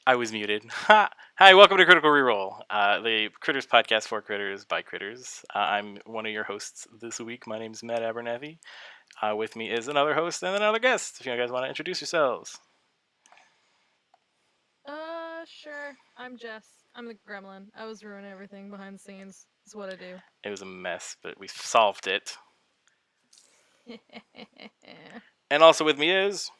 I was muted. Ha! Hi, welcome to Critical ReRoll, the Critters podcast for critters by critters. I'm one of your hosts this week. My name's Matt Abernathy. With me is another host and another guest. If you guys want to introduce yourselves. Sure. I'm Jess. I'm the gremlin. I was ruining everything behind the scenes. It's what I do. It was a mess, but we solved it. And also with me is...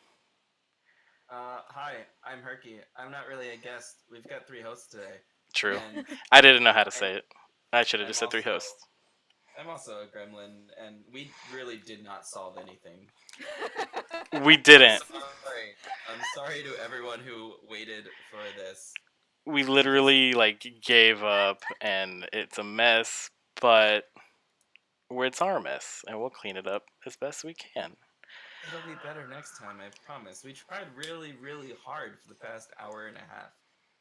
Hi, I'm Herky. I'm not really a guest. We've got three hosts today. True. And I didn't know how to say it. I should have I'm just said three also hosts. I'm also a gremlin, and we really did not solve anything. We didn't. I'm sorry to everyone who waited for this. We literally, gave up, and it's a mess, but it's our mess, and we'll clean it up as best we can. It'll be better next time, I promise. We tried really, really hard for the past hour and a half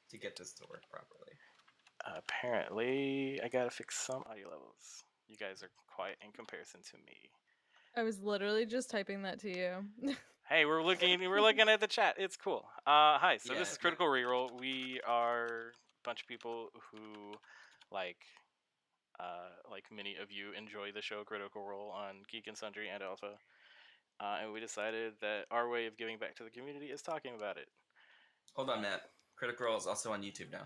to get this to work properly. Apparently, I gotta fix some audio levels. You guys are quiet in comparison to me. I was literally just typing that to you. Hey, we're looking at the chat. It's cool. Hi. So this is Critical ReRoll. We are a bunch of people who like many of you enjoy the show Critical Role on Geek and Sundry and Alpha. And we decided that our way of giving back to the community is talking about it. Hold on, Matt. Critical ReRoll is also on YouTube now.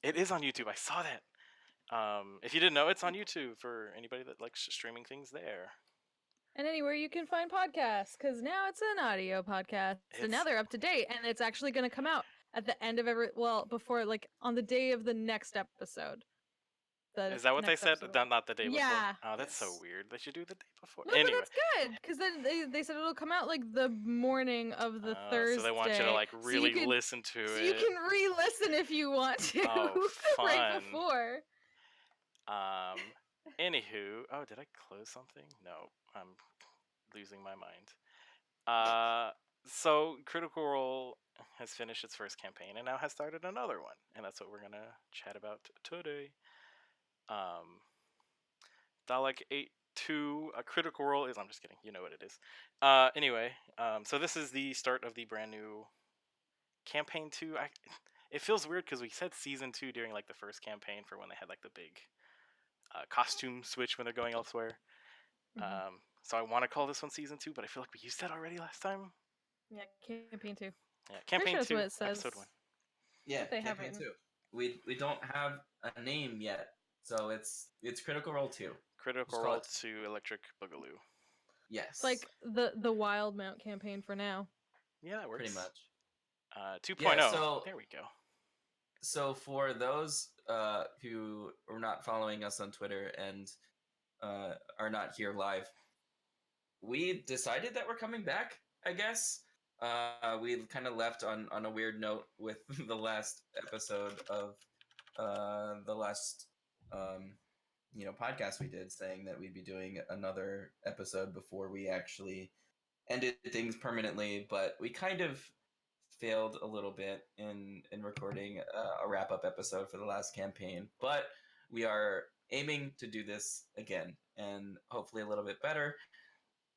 It is on YouTube. I saw that. If you didn't know, it's on YouTube for anybody that likes streaming things there. And anywhere you can find podcasts, because now it's an audio podcast. So now they're up to date, and it's actually going to come out at the end of before, on the day of the next episode. Is that what they said? Not the day before? Yeah. Oh, that's so weird. They should do the day before. No, anyway. but that's good, because then they said it'll come out, the morning of the Thursday. So they want you to, really listen to it. So you can re-listen if you want to. Oh, fun. Right before. Anywho. Oh, did I close something? No. I'm losing my mind. So Critical Role has finished its first campaign and now has started another one. And that's what we're going to chat about today. Dalek 8-2, a Critical Role is... I'm just kidding. You know what it is. Anyway, so this is the start of the brand new campaign 2. It feels weird because we said season 2 during the first campaign for when they had the big costume switch when they're going elsewhere. Mm-hmm. So I want to call this one season 2, but I feel like we used that already last time. Yeah, campaign 2. Yeah, campaign 2, what it says. episode 1. Yeah, campaign 2. We don't have a name yet, so it's Critical Role 2. Critical Role 2 Electric Boogaloo. Yes. It's the Wild Mount campaign for now. Yeah, that works. Pretty much. 2.0. Yeah, so, there we go. So for those who are not following us on Twitter and are not here live, we decided that we're coming back, I guess. We kind of left on a weird note with the last episode of the last podcast we did, saying that we'd be doing another episode before we actually ended things permanently, but we kind of failed a little bit in recording a wrap-up episode for the last campaign, but we are aiming to do this again, and hopefully a little bit better.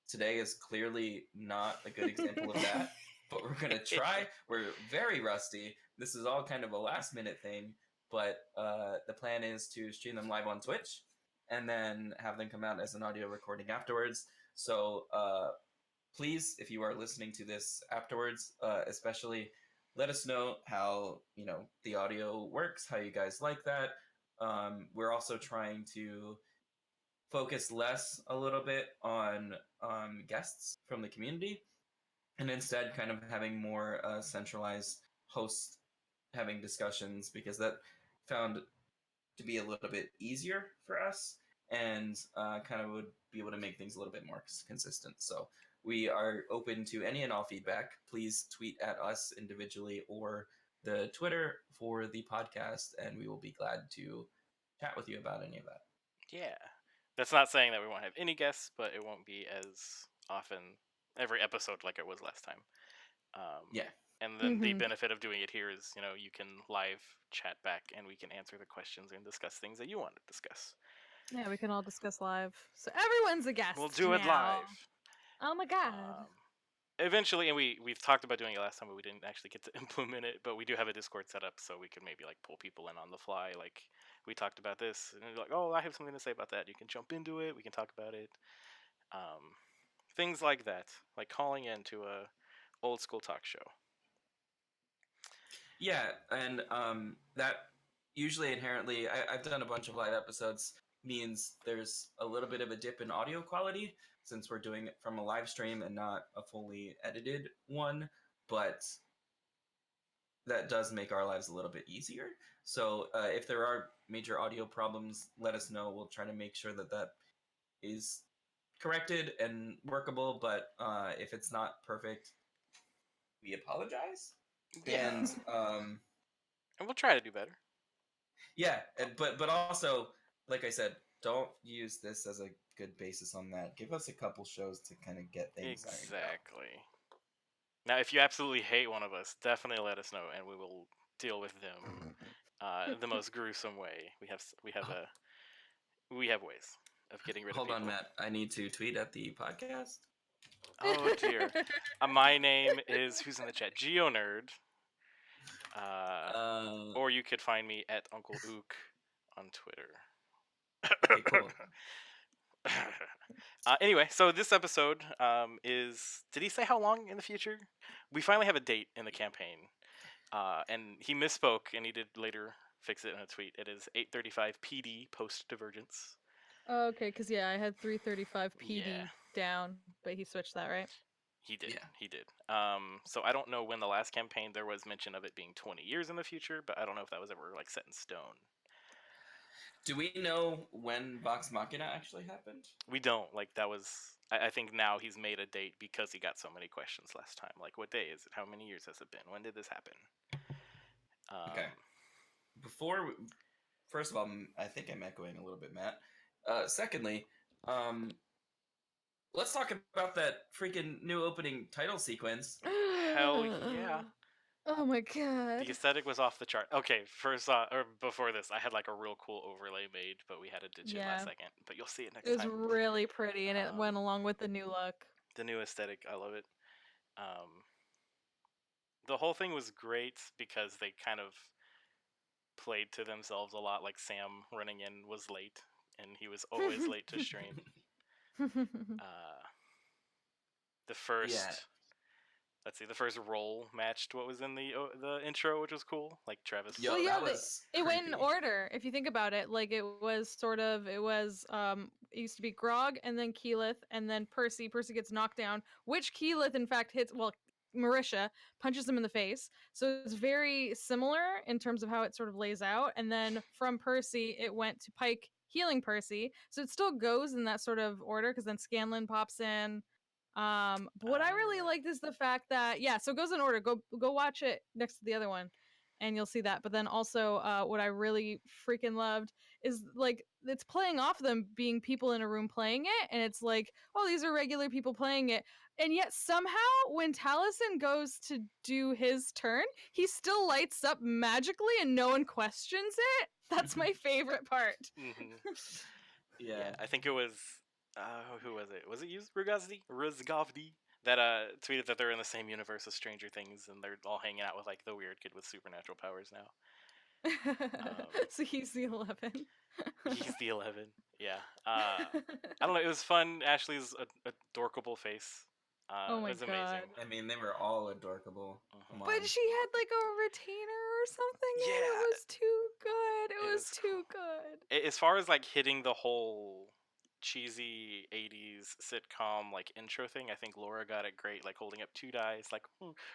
Today is clearly not a good example of that, but we're going to try. We're very rusty. This is all kind of a last-minute thing, but the plan is to stream them live on Twitch and then have them come out as an audio recording afterwards. So please, if you are listening to this afterwards, especially, let us know how the audio works, how you guys like that. We're also trying to focus less a little bit on guests from the community, and instead kind of having more centralized hosts having discussions, because that found to be a little bit easier for us and kind of would be able to make things a little bit more consistent. So we are open to any and all feedback. Please tweet at us individually or the Twitter for the podcast, and we will be glad to chat with you about any of that. Yeah. That's not saying that we won't have any guests, but it won't be as often every episode like it was last time. Yeah. And then the benefit of doing it here is, you can live chat back and we can answer the questions and discuss things that you want to discuss. Yeah, we can all discuss live. So everyone's a guest. We'll do it live. Oh my god. eventually, and we've talked about doing it last time, but we didn't actually get to implement it. But we do have a Discord set up, so we could maybe like pull people in on the fly. Like we talked about this, and they're like, "Oh, I have something to say about that." You can jump into it. We can talk about it. Things like that, like calling in to a old school talk show. Yeah, and that usually inherently, I've done a bunch of live episodes, means there's a little bit of a dip in audio quality since we're doing it from a live stream and not a fully edited one, but that does make our lives a little bit easier. So if there are major audio problems, let us know. We'll try to make sure that that is corrected and workable, but if it's not perfect, we apologize. Yeah, And and we'll try to do better. yeah, but also, like I said, don't use this as a good basis on that. Give us a couple shows to kind of get things ironed out. Exactly. Now, if you absolutely hate one of us, definitely let us know, and we will deal with them the most gruesome way. We have ways of getting rid of Hold on, people. Matt. I need to tweet at the podcast. Oh dear. My name is who's in the chat? GeoNerd. Or you could find me at Uncle Ook on Twitter. Okay, cool. Anyway, so this episode is. Did he say how long in the future? We finally have a date in the campaign, and he misspoke, and he did later fix it in a tweet. It is 8:35 PD post divergence. Okay, because yeah, I had 3:35 PD Yeah. down, but he switched that, right? He did. Yeah. He did. So I don't know when the last campaign there was mention of it being 20 years in the future, but I don't know if that was ever like set in stone. Do we know when Vox Machina actually happened? We don't. Like that was. I think now he's made a date because he got so many questions last time. Like, what day is it? How many years has it been? When did this happen? Okay. First of all, I think I'm echoing a little bit, Matt. Secondly, let's talk about that freaking new opening title sequence. Hell yeah. Oh my god. The aesthetic was off the chart. Okay, first or before this, I had like a real cool overlay made, but we had to ditch it last second. But you'll see it next It was time. really pretty, and it went along with the new look. The new aesthetic, I love it. The whole thing was great because they kind of played to themselves a lot. Like Sam running in was late, and he was always late to stream. The first, Yeah. let's see, the first roll matched what was in the intro, which was cool. Like Travis. Yo, well, yeah, that was it went in creepy. order. If you think about it, like it used to be Grog and then Keyleth and then Percy. Percy gets knocked down, which Keyleth in fact hits. Well, Marisha punches him in the face. So it's very similar in terms of how it sort of lays out. And then from Percy, it went to Pike healing Percy. So it still goes in that sort of order because then Scanlan pops in. But what I really liked is the fact that so it goes in order. Go watch it next to the other one, and you'll see that. But then also, what I really freaking loved is like it's playing off them being people in a room playing it, and it's like, oh, these are regular people playing it, and yet somehow when Taliesin goes to do his turn, he still lights up magically, and no one questions it. That's my favorite part. Mm-hmm. Yeah. I think it was. Who was it? Was it Ruzgovdi that tweeted that they're in the same universe as Stranger Things and they're all hanging out with like the weird kid with supernatural powers now. So he's the 11. He's the 11. Yeah. I don't know. It was fun. Ashley's adorkable face. Oh my it was god. amazing. I mean, they were all adorable. Mhm. But she had like a retainer or something. Yeah. And it was too good. It was too cool. good. As far as like hitting the whole cheesy 80s sitcom like intro thing, I think Laura got it great, like holding up two dice like,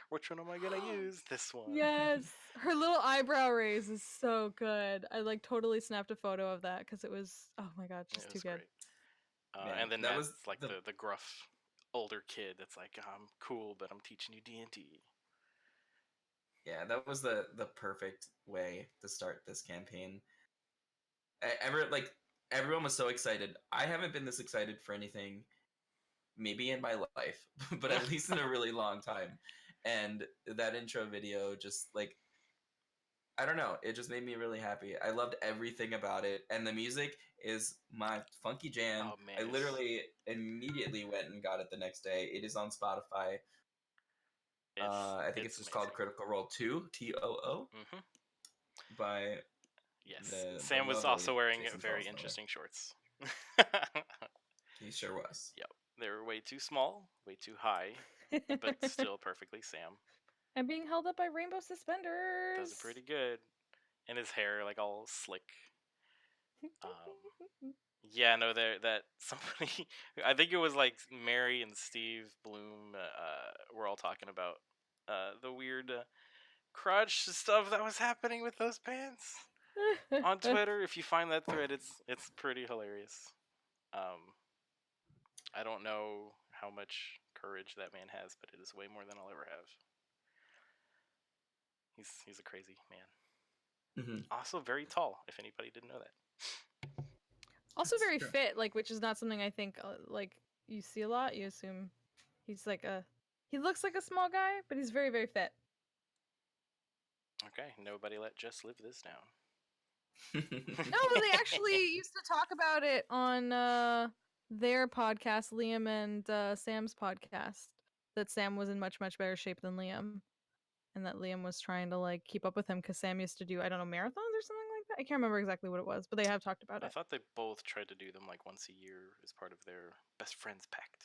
which one am I gonna use? This one. Yes, her little eyebrow raise is so good. I like totally snapped a photo of that because it was, oh my god, just too good. Great. And then that was like the gruff older kid that's like, I'm cool, but I'm teaching you D&D. Yeah, that was the perfect way to start this campaign. Everyone was so excited. I haven't been this excited for anything maybe in my life, but at least in a really long time. And that intro video just like, I don't know, it just made me really happy. I loved everything about it, and the music is my funky jam. Oh, man, I literally immediately went and got it the next day. It is on Spotify. I think it's just called Critical Role 2, TOO, Mm-hmm. by Yes. the Sam was lovely also wearing Jason very Charles Miller. interesting shorts. He sure was. Yep. They were way too small, way too high, but still perfectly Sam. And being held up by rainbow suspenders. Those are pretty good. And his hair, like, all slick. Yeah, no, that somebody, I think it was like Mary and Steve Bloom, were all talking about the weird crotch stuff that was happening with those pants on Twitter. If you find that thread, it's pretty hilarious. I don't know how much courage that man has, but it is way more than I'll ever have. He's a crazy man. Mm-hmm. Also very tall. If anybody didn't know that. Also That's very true. fit, like, which is not something I think like you see a lot. You assume he's like he looks like a small guy, but he's very, very fit. Okay, nobody let Jess live this down. No, they actually used to talk about it on their podcast, Liam and Sam's podcast, that Sam was in much, much better shape than Liam. And that Liam was trying to like keep up with him because Sam used to do, I don't know, marathons or something like that. I can't remember exactly what it was, but they have talked about I it. thought they both tried to do them like once a year as part of their best friends pact.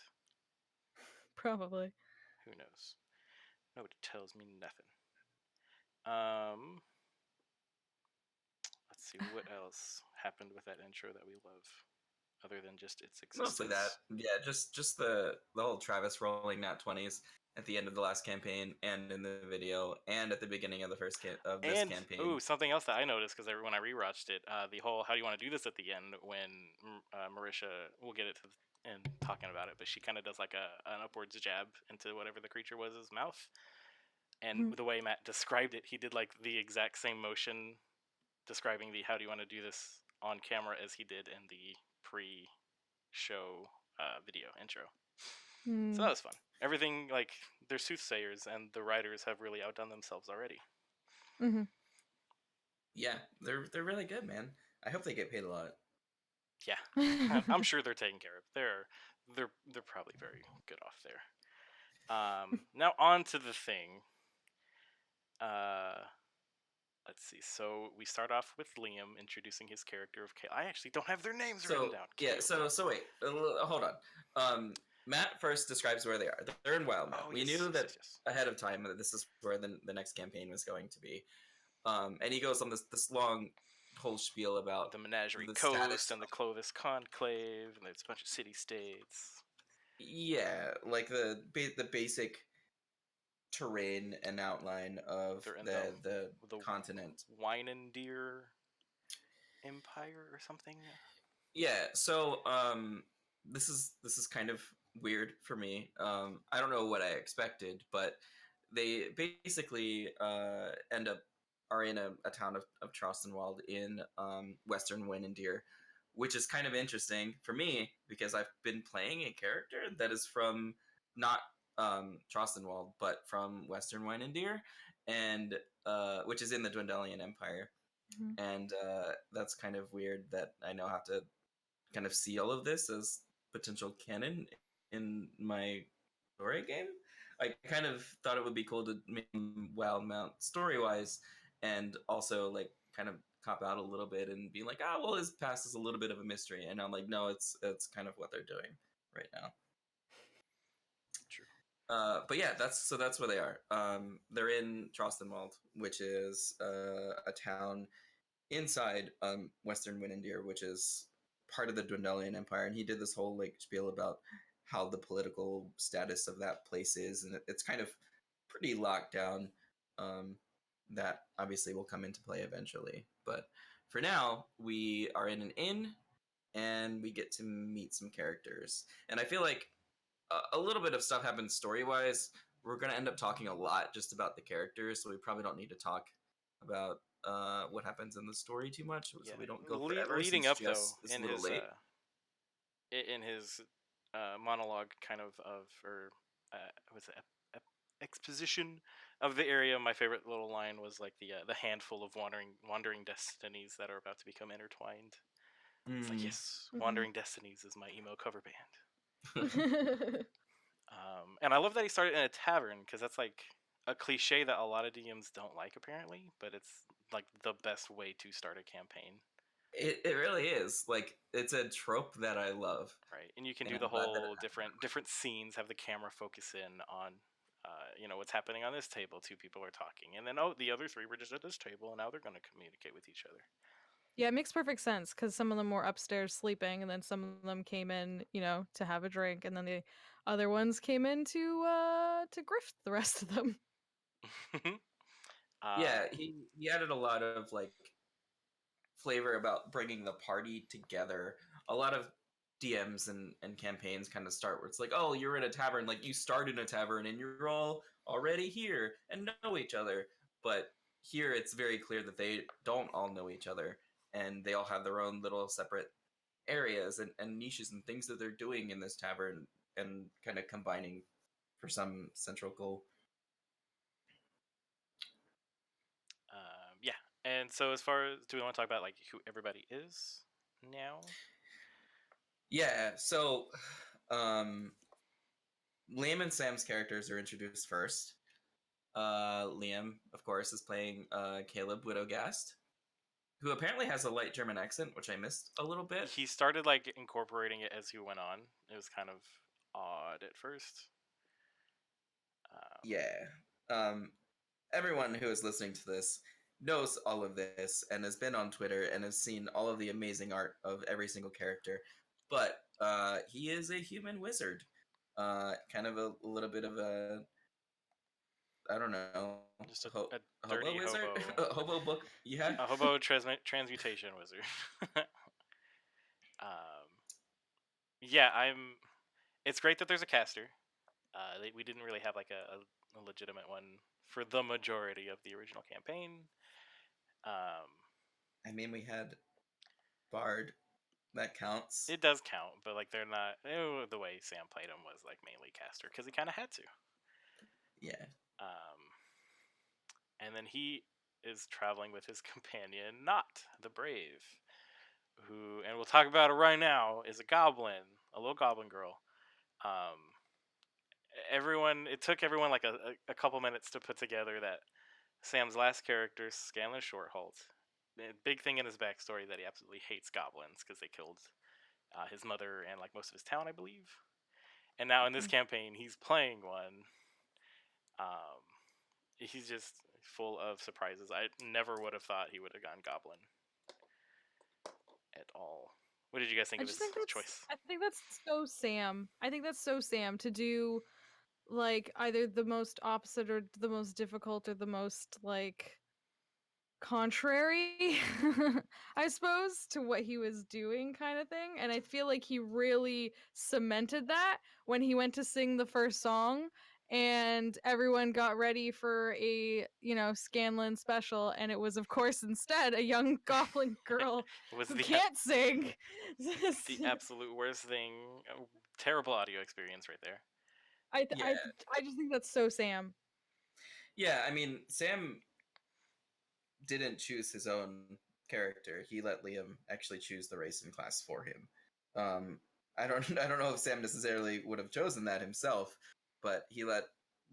Probably. Who knows? Nobody tells me nothing. Let's see what else happened with that intro that we love, other than just its existence. Mostly that, yeah. Just the whole Travis rolling nat 20s at the end of the last campaign, and in the video, and at the beginning of the first this campaign. Ooh, something else that I noticed because when I rewatched it, the whole "how do you want to do this" at the end, when Marisha, we'll get it to the end talking about it, but she kind of does like an upwards jab into whatever the creature was, his mouth, and the way Matt described it, he did like the exact same motion describing the "how do you want to do this" on camera as he did in the pre-show video intro. So that was fun. Everything, like, they're soothsayers, and the writers have really outdone themselves already. Mm-hmm. Yeah, they're really good, man. I hope they get paid a lot. Yeah, I'm sure they're taken care of. They're probably very good off there. Now on to the thing. Let's see. So we start off with Liam introducing his character of Caleb. I actually don't have their names written down. Yeah, so wait, hold on. Matt first describes where they are. They're in Wildmount. Oh, We yes, knew yes, that yes, yes. ahead of time that this is where the next campaign was going to be. And he goes on this long whole spiel about The Menagerie the Coast status and the Clovis Conclave, and there's a bunch of city-states. Yeah, like the basic terrain and outline of They're in the the continent. Wine and Deer Empire or something. Yeah, so this is kind of weird for me. I don't know what I expected, but they basically are in a town of Charlestonwald in Western Winendeer, which is kind of interesting for me because I've been playing a character that is from not Charlestonwald, but from Western Winendeer, and which is in the Dwendalian Empire. Mm-hmm. And that's kind of weird that I now have to kind of see all of this as potential canon in my story game. I kind of thought it would be cool to make Wildmount story wise, and also like kind of cop out a little bit and be like, well, his past is a little bit of a mystery, and I'm like, no, it's kind of what they're doing right now. True. But yeah, that's where they are. They're in Charlestonwald, which is a town inside Western Winendeer, which is part of the Dwendalian Empire, and he did this whole like spiel about how the political status of that place is, and it's kind of pretty locked down. That obviously will come into play eventually, but for now, we are in an inn, and we get to meet some characters, and I feel like a little bit of stuff happens story wise. We're gonna end up talking a lot just about the characters, so we probably don't need to talk about what happens in the story too much, so we don't go forever. Leading Since up Jess though, is a little late. In his monologue, kind of or was it exposition of the area, my favorite little line was like the handful of wandering destinies that are about to become intertwined. It's like, yes, Wandering Destinies is my emo cover band. And I love that he started in a tavern, because that's like a cliche that a lot of DMs don't like apparently, but it's like the best way to start a campaign. It really is. Like, it's a trope that I love. Right, and you can And do the I'm glad that it whole happened that way. different scenes, have the camera focus in on, what's happening on this table. Two people are talking, and then the other three were just at this table, and now they're going to communicate with each other. Yeah, it makes perfect sense because some of them were upstairs sleeping, and then some of them came in, to have a drink, and then the other ones came in to grift the rest of them. Yeah, um, he added a lot of like flavor about bringing the party together. A lot of DMs and campaigns kind of start where it's like, oh, you're in a tavern, like you start in a tavern and you're all already here and know each other. But here it's very clear that they don't all know each other and they all have their own little separate areas and niches and things that they're doing in this tavern and kind of combining for some central goal. yeah, and so as far as, do we want to talk about like who everybody is now? Yeah, so um Liam and Sam's characters are introduced first. Liam, of course, is playing Caleb Widowgast, who apparently has a light German accent, which I missed a little bit. He started like incorporating it as he went on. It was kind of odd at first. Yeah. Um, Everyone who is listening to this knows all of this and has been on Twitter and has seen all of the amazing art of every single character. But he is a human wizard. Kind of a little bit of a, I don't know, Just a hobo dirty wizard? hobo, A hobo book? Yeah. a hobo transmutation wizard. um, yeah, I'm. It's great that there's a caster. We didn't really have like a legitimate one for the majority of the original campaign. Um, I mean, we had Bard. That counts. it does count, but like they're not. The way Sam played him was like mainly caster because he kind of had to. Yeah. Um, and then he is traveling with his companion, Not the Brave, who, and we'll talk about it right now, is a goblin, a little goblin girl. Um, it took everyone like a couple minutes to put together that Sam's last character, Scanlan Shortholt, the big thing in his backstory that he absolutely hates goblins because they killed his mother and like most of his town, I believe. And now in this campaign, he's playing one. Um, he's just full of surprises. I never would have thought he would have gone goblin at all. What did you guys think I of just his think that's choice? I think that's so Sam. I think that's so Sam to do like either the most opposite or the most difficult or the most like contrary I suppose to what he was doing kind of thing, and I feel like he really cemented that when he went to sing the first song and everyone got ready for a Scanlan special, and it was of course instead a young goblin girl It was who can't sing. the absolute worst thing. Terrible audio experience right there. I, th- Yeah. I I just think that's so Sam. Yeah, I mean, Sam didn't choose his own character. He let Liam actually choose the race and class for him. I don't I don't know if Sam necessarily would have chosen that himself, but he let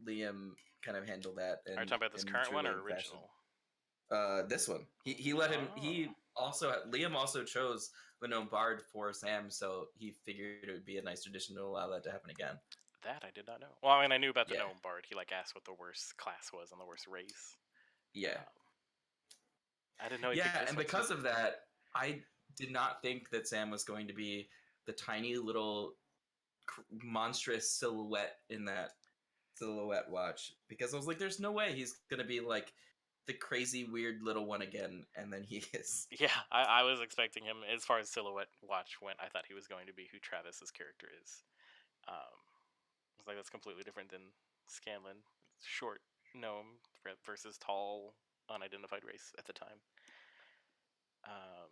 Liam kind of handle that Are you in talking about this in current true one or Liam fashion. original? This one. He let him Oh, he also Liam also chose the gnome bard for Sam, so he figured it would be a nice tradition to allow that to happen again. that I did not know. Well, I mean, I knew about the Yeah. gnome bard. He like asked what the worst class was and the worst race. Yeah. Um, I didn't know he picked Yeah, this and one too. because of that, I did not think that Sam was going to be the tiny little monstrous silhouette in that silhouette watch, because I was like, there's no way he's going to be like the crazy weird little one again, and then he is. Yeah, I was expecting him as far as silhouette watch went. I thought he was going to be who Travis's character is. Um, it's like that's completely different than Scanlan, short gnome versus tall unidentified race at the time. Um,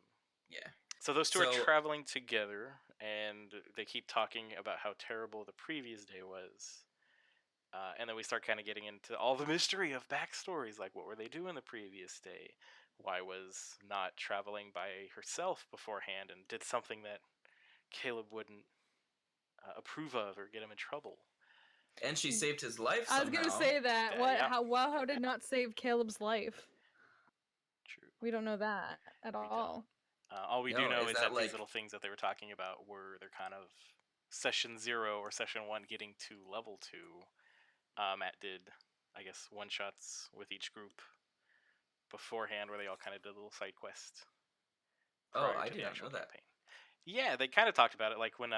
Yeah. so those two are So, traveling together, and they keep talking about how terrible the previous day was. And then we start kind of getting into all the mystery of backstories, like what were they doing the previous day? Why was Not traveling by herself beforehand and did something that Caleb wouldn't approve of or get him in trouble? And she saved his life I was somehow. gonna say that. Yeah. How did not save Caleb's life? True. We don't know that at all. All we do No, know is is that, that these like- little things that they were talking about were they're kind of session 0 or session 1 getting to level 2. Matt did, I guess, one-shots with each group beforehand where they all kind of did a little side quest prior I to did the not actual know that. campaign. Yeah, they kind of talked about it, like when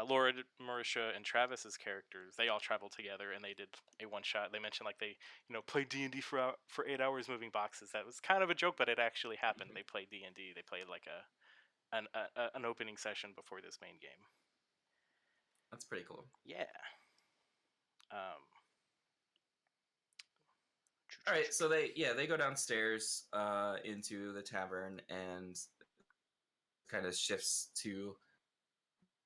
Laura, Marisha, and Travis's characters, they all traveled together and they did a one-shot. They mentioned like they, played D&D for 8 hours moving boxes. That was kind of a joke, but it actually happened. Mhm. They played D&D. They played like an opening session before this main game. That's pretty cool. Yeah. All right, so they go downstairs into the tavern and kind of shifts to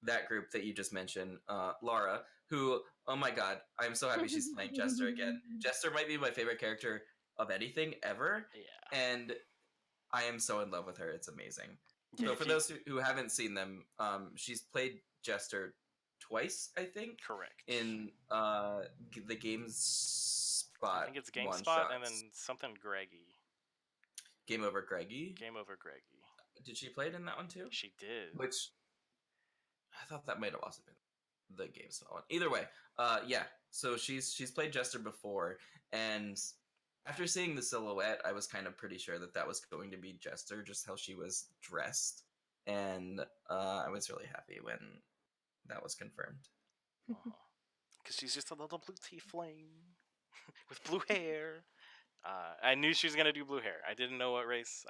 that group that you just mentioned, Laura, who, oh my god, I'm so happy she's playing Jester again. Jester might be my favorite character of anything ever, Yeah. and I am so in love with her. It's amazing. Yeah, So if for you- those who haven't seen them, she's played Jester twice, I think, Correct. in the GameSpot I think it's one GameSpot shots. and then something Greggy. Game Over Greggy. Game Over Greggy. Did she play it in that one too? She did. Which I thought that might have also been the GameSpot one. Either way, yeah. So she's played Jester before, and after seeing the silhouette, I was kind of pretty sure that was going to be Jester, just how she was dressed, and I was really happy when that was confirmed. Because she's just a little blue tiefling with blue hair. I knew she was gonna do blue hair. I didn't know what race.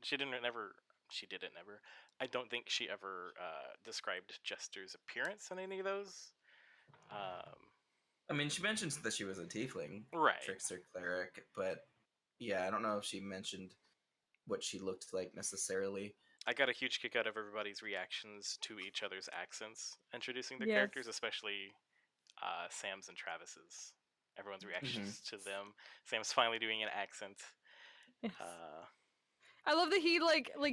She didn't never. I don't think she ever described Jester's appearance in any of those. I mean, she mentions that she was a tiefling, Right. trickster cleric, but yeah, I don't know if she mentioned what she looked like necessarily. I got a huge kick out of everybody's reactions to each other's accents introducing their Yes. characters, especially Sam's and Travis's. Everyone's reactions to them. Sam's finally doing an accent. Yes. Uh, I love that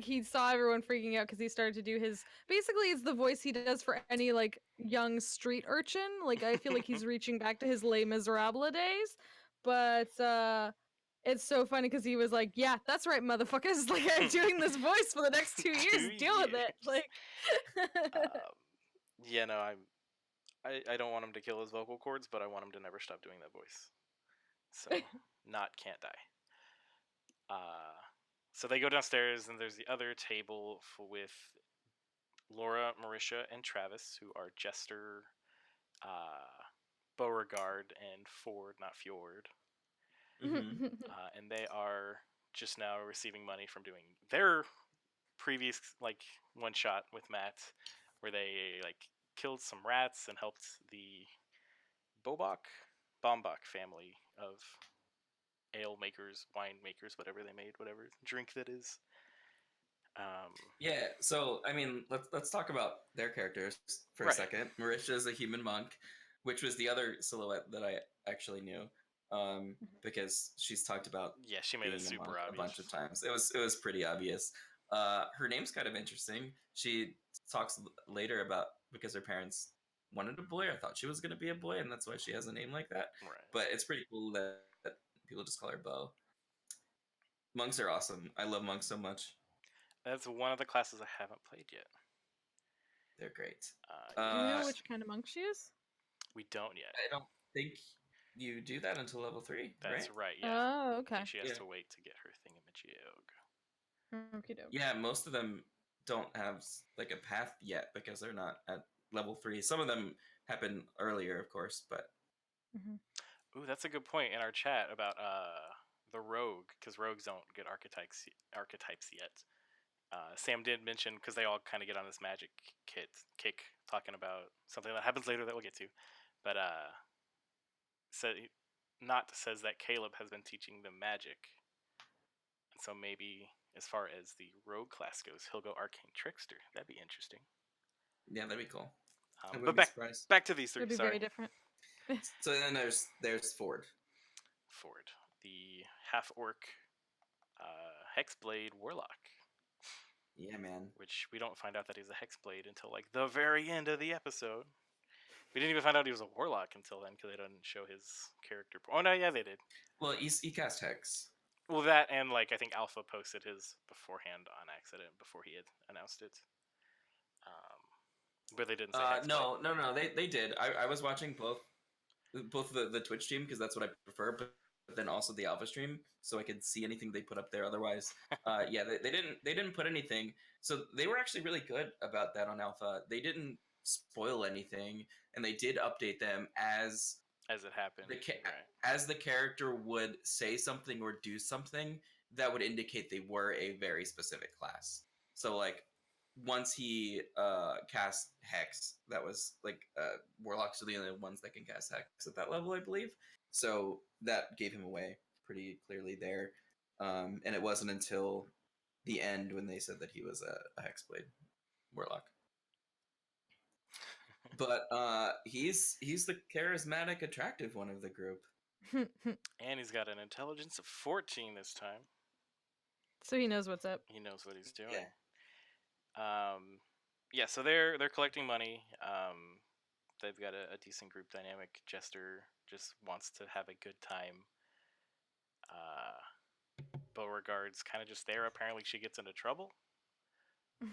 he saw everyone freaking out because he started to do his basically it's the voice he does for any like young street urchin. Like I feel like he's reaching back to his Les Miserables days, but it's so funny because he was like, "Yeah, that's right, motherfuckers! Like I'm doing this voice for the next 2 years. 2 Deal with it!" years. Like, yeah, no, I don't want him to kill his vocal cords, but I want him to never stop doing that voice. So, can't die. So they go downstairs, and there's the other table with Laura, Marisha, and Travis, who are Jester, Beauregard, and Ford, not Fjord. Mm-hmm. And they are just now receiving money from doing their previous like one shot with Matt, where they like killed some rats and helped the Bombach family of ale makers, wine makers, whatever they made, whatever drink that is. Yeah, so I mean, let's talk about their characters for Right. a second. Marisha is a human monk, which was the other silhouette that I actually knew, because she's talked about Yeah, she made being it a super monk obvious. a bunch of times. It was pretty obvious. Her name's kind of interesting. She talks later about because her parents wanted a boy or thought she was going to be a boy, and that's why she has a name like that. Right. But it's pretty cool that people just call her Bo. Monks are awesome. I love monks so much. That's one of the classes I haven't played yet. They're great. do we know which kind of monk she is? We don't yet. I don't think you do that until level 3, That's right? right. Yeah. Oh, okay. And she has Yeah. to wait to get her thingamajig. Okie doke. Yeah, most of them don't have like a path yet because they're not at level 3. Some of them happen earlier, of course, but Ooh, that's a good point in our chat about the rogue, because rogues don't get archetypes yet. Sam did mention, because they all kind of get on this magic kick, talking about something that happens later that we'll get to. But says that Caleb has been teaching them magic. And so maybe as far as the rogue class goes, he'll go arcane trickster. That'd be interesting. yeah, that'd be cool. I But wouldn't be surprised. back to these three. It'd be Sorry. very different. So then there's Ford. Ford, the half orc hexblade warlock. Yeah, man. Which we don't find out that he's a hexblade until like the very end of the episode. We didn't even find out he was a warlock until then because they didn't show his character. Oh no, yeah, they did. Well, he cast Hex. Well, that and like I think Alpha posted his beforehand on accident before he had announced it. But they didn't say Hexblade. No. They did. I was watching both the Twitch stream because that's what I prefer, but then also the Alpha stream so I could see anything they put up there. Otherwise, yeah, they didn't put anything. So they were actually really good about that on Alpha. They didn't spoil anything, and they did update them as it happened. Right. As the character would say something or do something that would indicate they were a very specific class. So like once he cast Hex, that was like warlocks are the only ones that can cast Hex at that level, I believe. So that gave him away pretty clearly there. And it wasn't until the end when they said that he was a Hexblade warlock. But he's the charismatic, attractive one of the group. And he's got an intelligence of 14 this time. So he knows what's up. He knows what he's doing. Yeah. Yeah, so they're collecting money. They've got a decent group dynamic. Jester just wants to have a good time. Beauregard's kind of just there. Apparently she gets into trouble.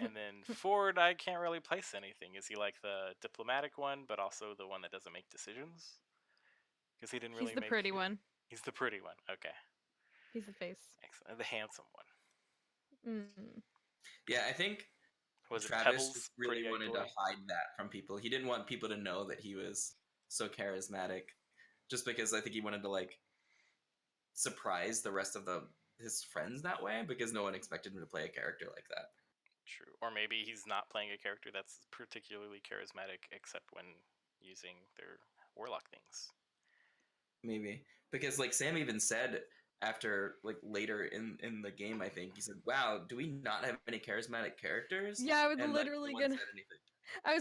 And then Ford, I can't really place anything. Is he like the diplomatic one, but also the one that doesn't make decisions? Because he didn't really He's the pretty one. He's the pretty one. Okay. He's the face. Excellent. The handsome one. Mm. Yeah, I think Travis just really wanted to hide that from people. He didn't want people to know that he was so charismatic, just because I think he wanted to like surprise the rest of his friends that way, because no one expected him to play a character like that. True. Or maybe he's not playing a character that's particularly charismatic, except when using their warlock things. Maybe. Because like Sam even said after like later in the game, I think he said, "Wow, do we not have any charismatic characters?" Yeah, I was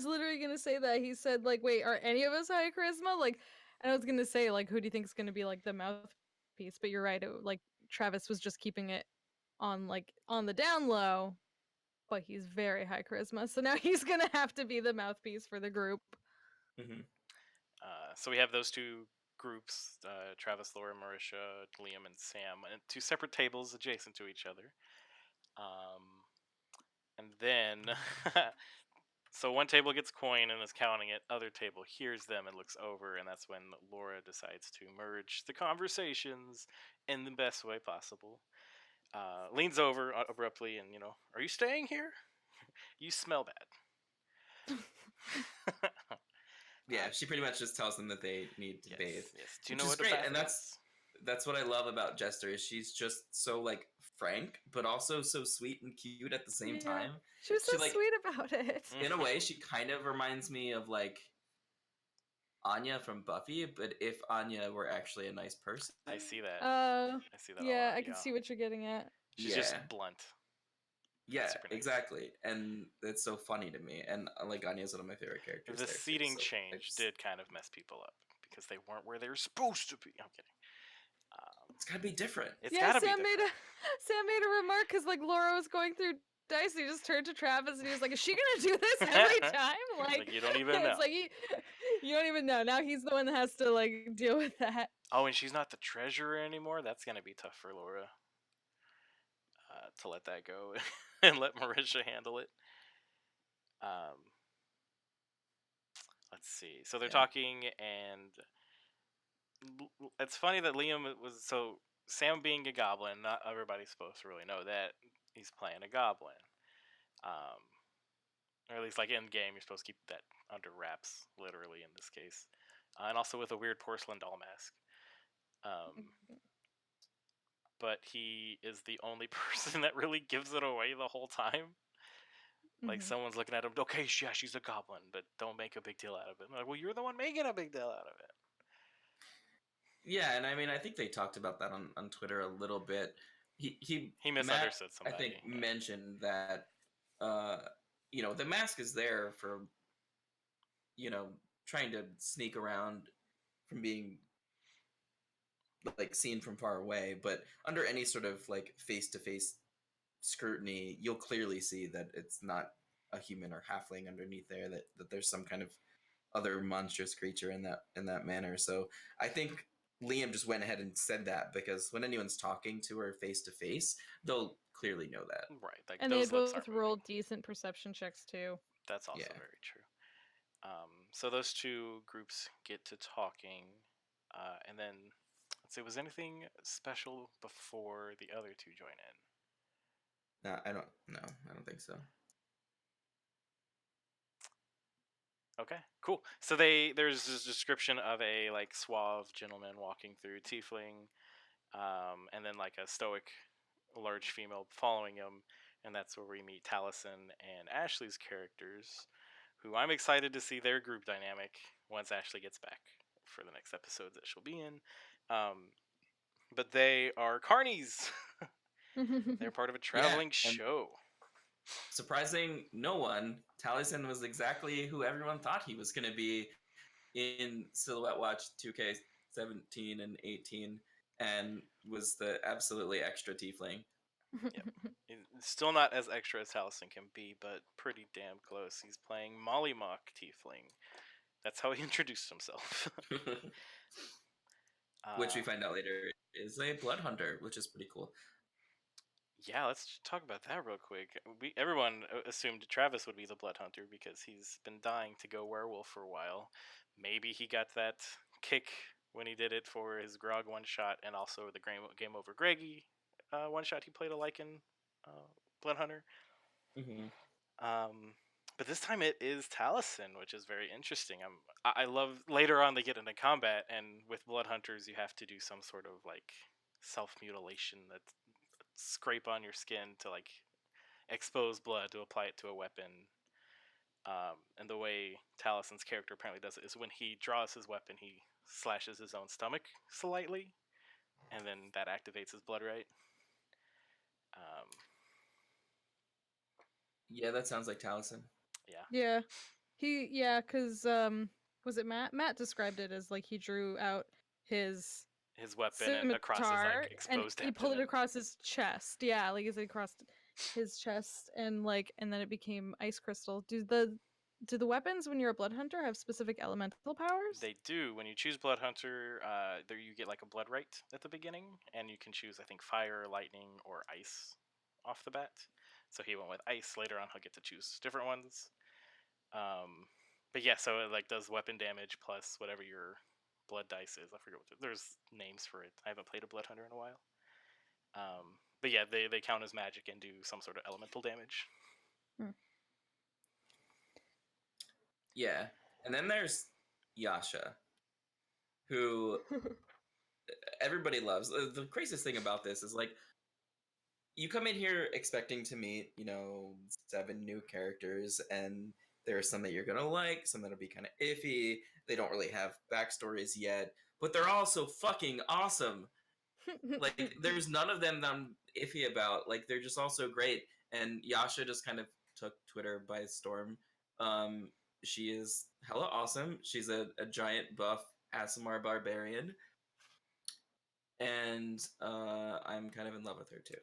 literally gonna say that. He said like, "Wait, are any of us high charisma?" Like, and I was gonna say like, who do you think is gonna be like the mouthpiece? But you're right. Like Travis was just keeping it on the down low, but he's very high charisma. So now he's gonna have to be the mouthpiece for the group. Mm-hmm. So we have those two groups, Travis, Laura, Marisha, Liam, and Sam, and two separate tables adjacent to each other. And then, so one table gets coin and is counting it. Other table hears them and looks over, and that's when Laura decides to merge the conversations in the best way possible. Leans over abruptly and, are you staying here? You smell bad. Yeah, she pretty much just tells them that they need to bathe. Yes. Do you know what great, and that's what I love about Jester is she's just so like frank, but also so sweet and cute at the same time. She was so sweet about it. In a way, she kind of reminds me of like Anya from Buffy, but if Anya were actually a nice person. I see that. I see that. Yeah, I can see what you're getting at. She's just blunt. Yeah, nice. Exactly. And it's so funny to me. And like Anya's one of my favorite characters. The seating change did kind of mess people up because they weren't where they were supposed to be. I'm kidding. It's gotta be different. Sam made a remark because like Laura was going through dice. He just turned to Travis and he was like, "Is she gonna do this every time?" Like you don't even know. It's like you don't even know. Now he's the one that has to like deal with that. Oh, and she's not the treasurer anymore. That's gonna be tough for Laura. To let that go and let Marisha handle it. Let's see. So they're talking, and it's funny that Liam was Sam being a goblin. Not everybody's supposed to really know that he's playing a goblin, or at least like in game, you're supposed to keep that under wraps, literally in this case, and also with a weird porcelain doll mask. But he is the only person that really gives it away the whole time. Like someone's looking at him, okay, yeah, she's a goblin, but don't make a big deal out of it. I'm like, well, you're the one making a big deal out of it. Yeah, and I mean, I think they talked about that on Twitter a little bit. He misunderstood somebody. I think mentioned that the mask is there for trying to sneak around from being like seen from far away, but under any sort of like face-to-face scrutiny, you'll clearly see that it's not a human or halfling underneath there, that there's some kind of other monstrous creature in that manner. So I think Liam just went ahead and said that because when anyone's talking to her face to face, they'll clearly know that. Right, like And they those lips both aren't moving. rolled decent perception checks too. That's also Yeah. very true. So those two groups get to talking, and then let's see, was anything special before the other two join in? No, I don't. No, I don't think so. Okay, cool. So there's this description of a like suave gentleman walking through tiefling, and then like a stoic large female following him, and that's where we meet Taliesin and Ashley's characters, who I'm excited to see their group dynamic once Ashley gets back for the next episodes that she'll be in. But they are carnies. They're part of a Yeah, traveling and show. surprising no one, Taliesin was exactly who everyone thought he was going to be in Silhouette Watch 2K17 and 18, and was the absolutely extra tiefling. Yep. Still not as extra as Taliesin can be, but pretty damn close. He's playing Mollymawk Tiefling. That's how he introduced himself. Which we find out later is a blood hunter, which is pretty cool. Yeah, let's talk about that real quick. Everyone assumed Travis would be the blood hunter because he's been dying to go werewolf for a while. Maybe he got that kick when he did it for his Grog one shot, and also the game over Greggy one shot. He played a Lycan blood hunter. Mm-hmm. But this time it is Taliesin, which is very interesting. I love later on they get into combat, and with blood hunters you have to do some sort of like self mutilation that scrape on your skin to like expose blood to apply it to a weapon. And the way Talison's character apparently does it is when he draws his weapon, he slashes his own stomach slightly, and then that activates his blood right. Um, Yeah, that sounds like Taliesin. yeah. Yeah, cuz was it Matt? Matt described it as like he drew out his His weapon across his scimitar like and exposed he pulled it abdomen. across his chest. Yeah, like he across his chest and then it became ice crystal. Do the weapons when you're a blood hunter have specific elemental powers? They do. When you choose Blood Hunter, there you get like a blood right at the beginning, and you can choose I think fire, lightning, or ice off the bat. So he went with ice. Later on, he'll get to choose different ones. But yeah, so it like does weapon damage plus whatever your blood dice is. I forget what there's names for it. I haven't played a blood hunter in a while. But yeah, they count as magic and do some sort of elemental damage. Yeah, and then there's Yasha, who everybody loves. The craziest thing about this is like you come in here expecting to meet, 7 new characters, and there are some that you're gonna like, some that'll be kind of iffy. They don't really have backstories yet, but they're all so fucking awesome. Like, there's none of them that I'm iffy about. Like, they're just all so great. And Yasha just kind of took Twitter by storm. She is hella awesome. She's a giant buff Asimar barbarian, and I'm kind of in love with her too.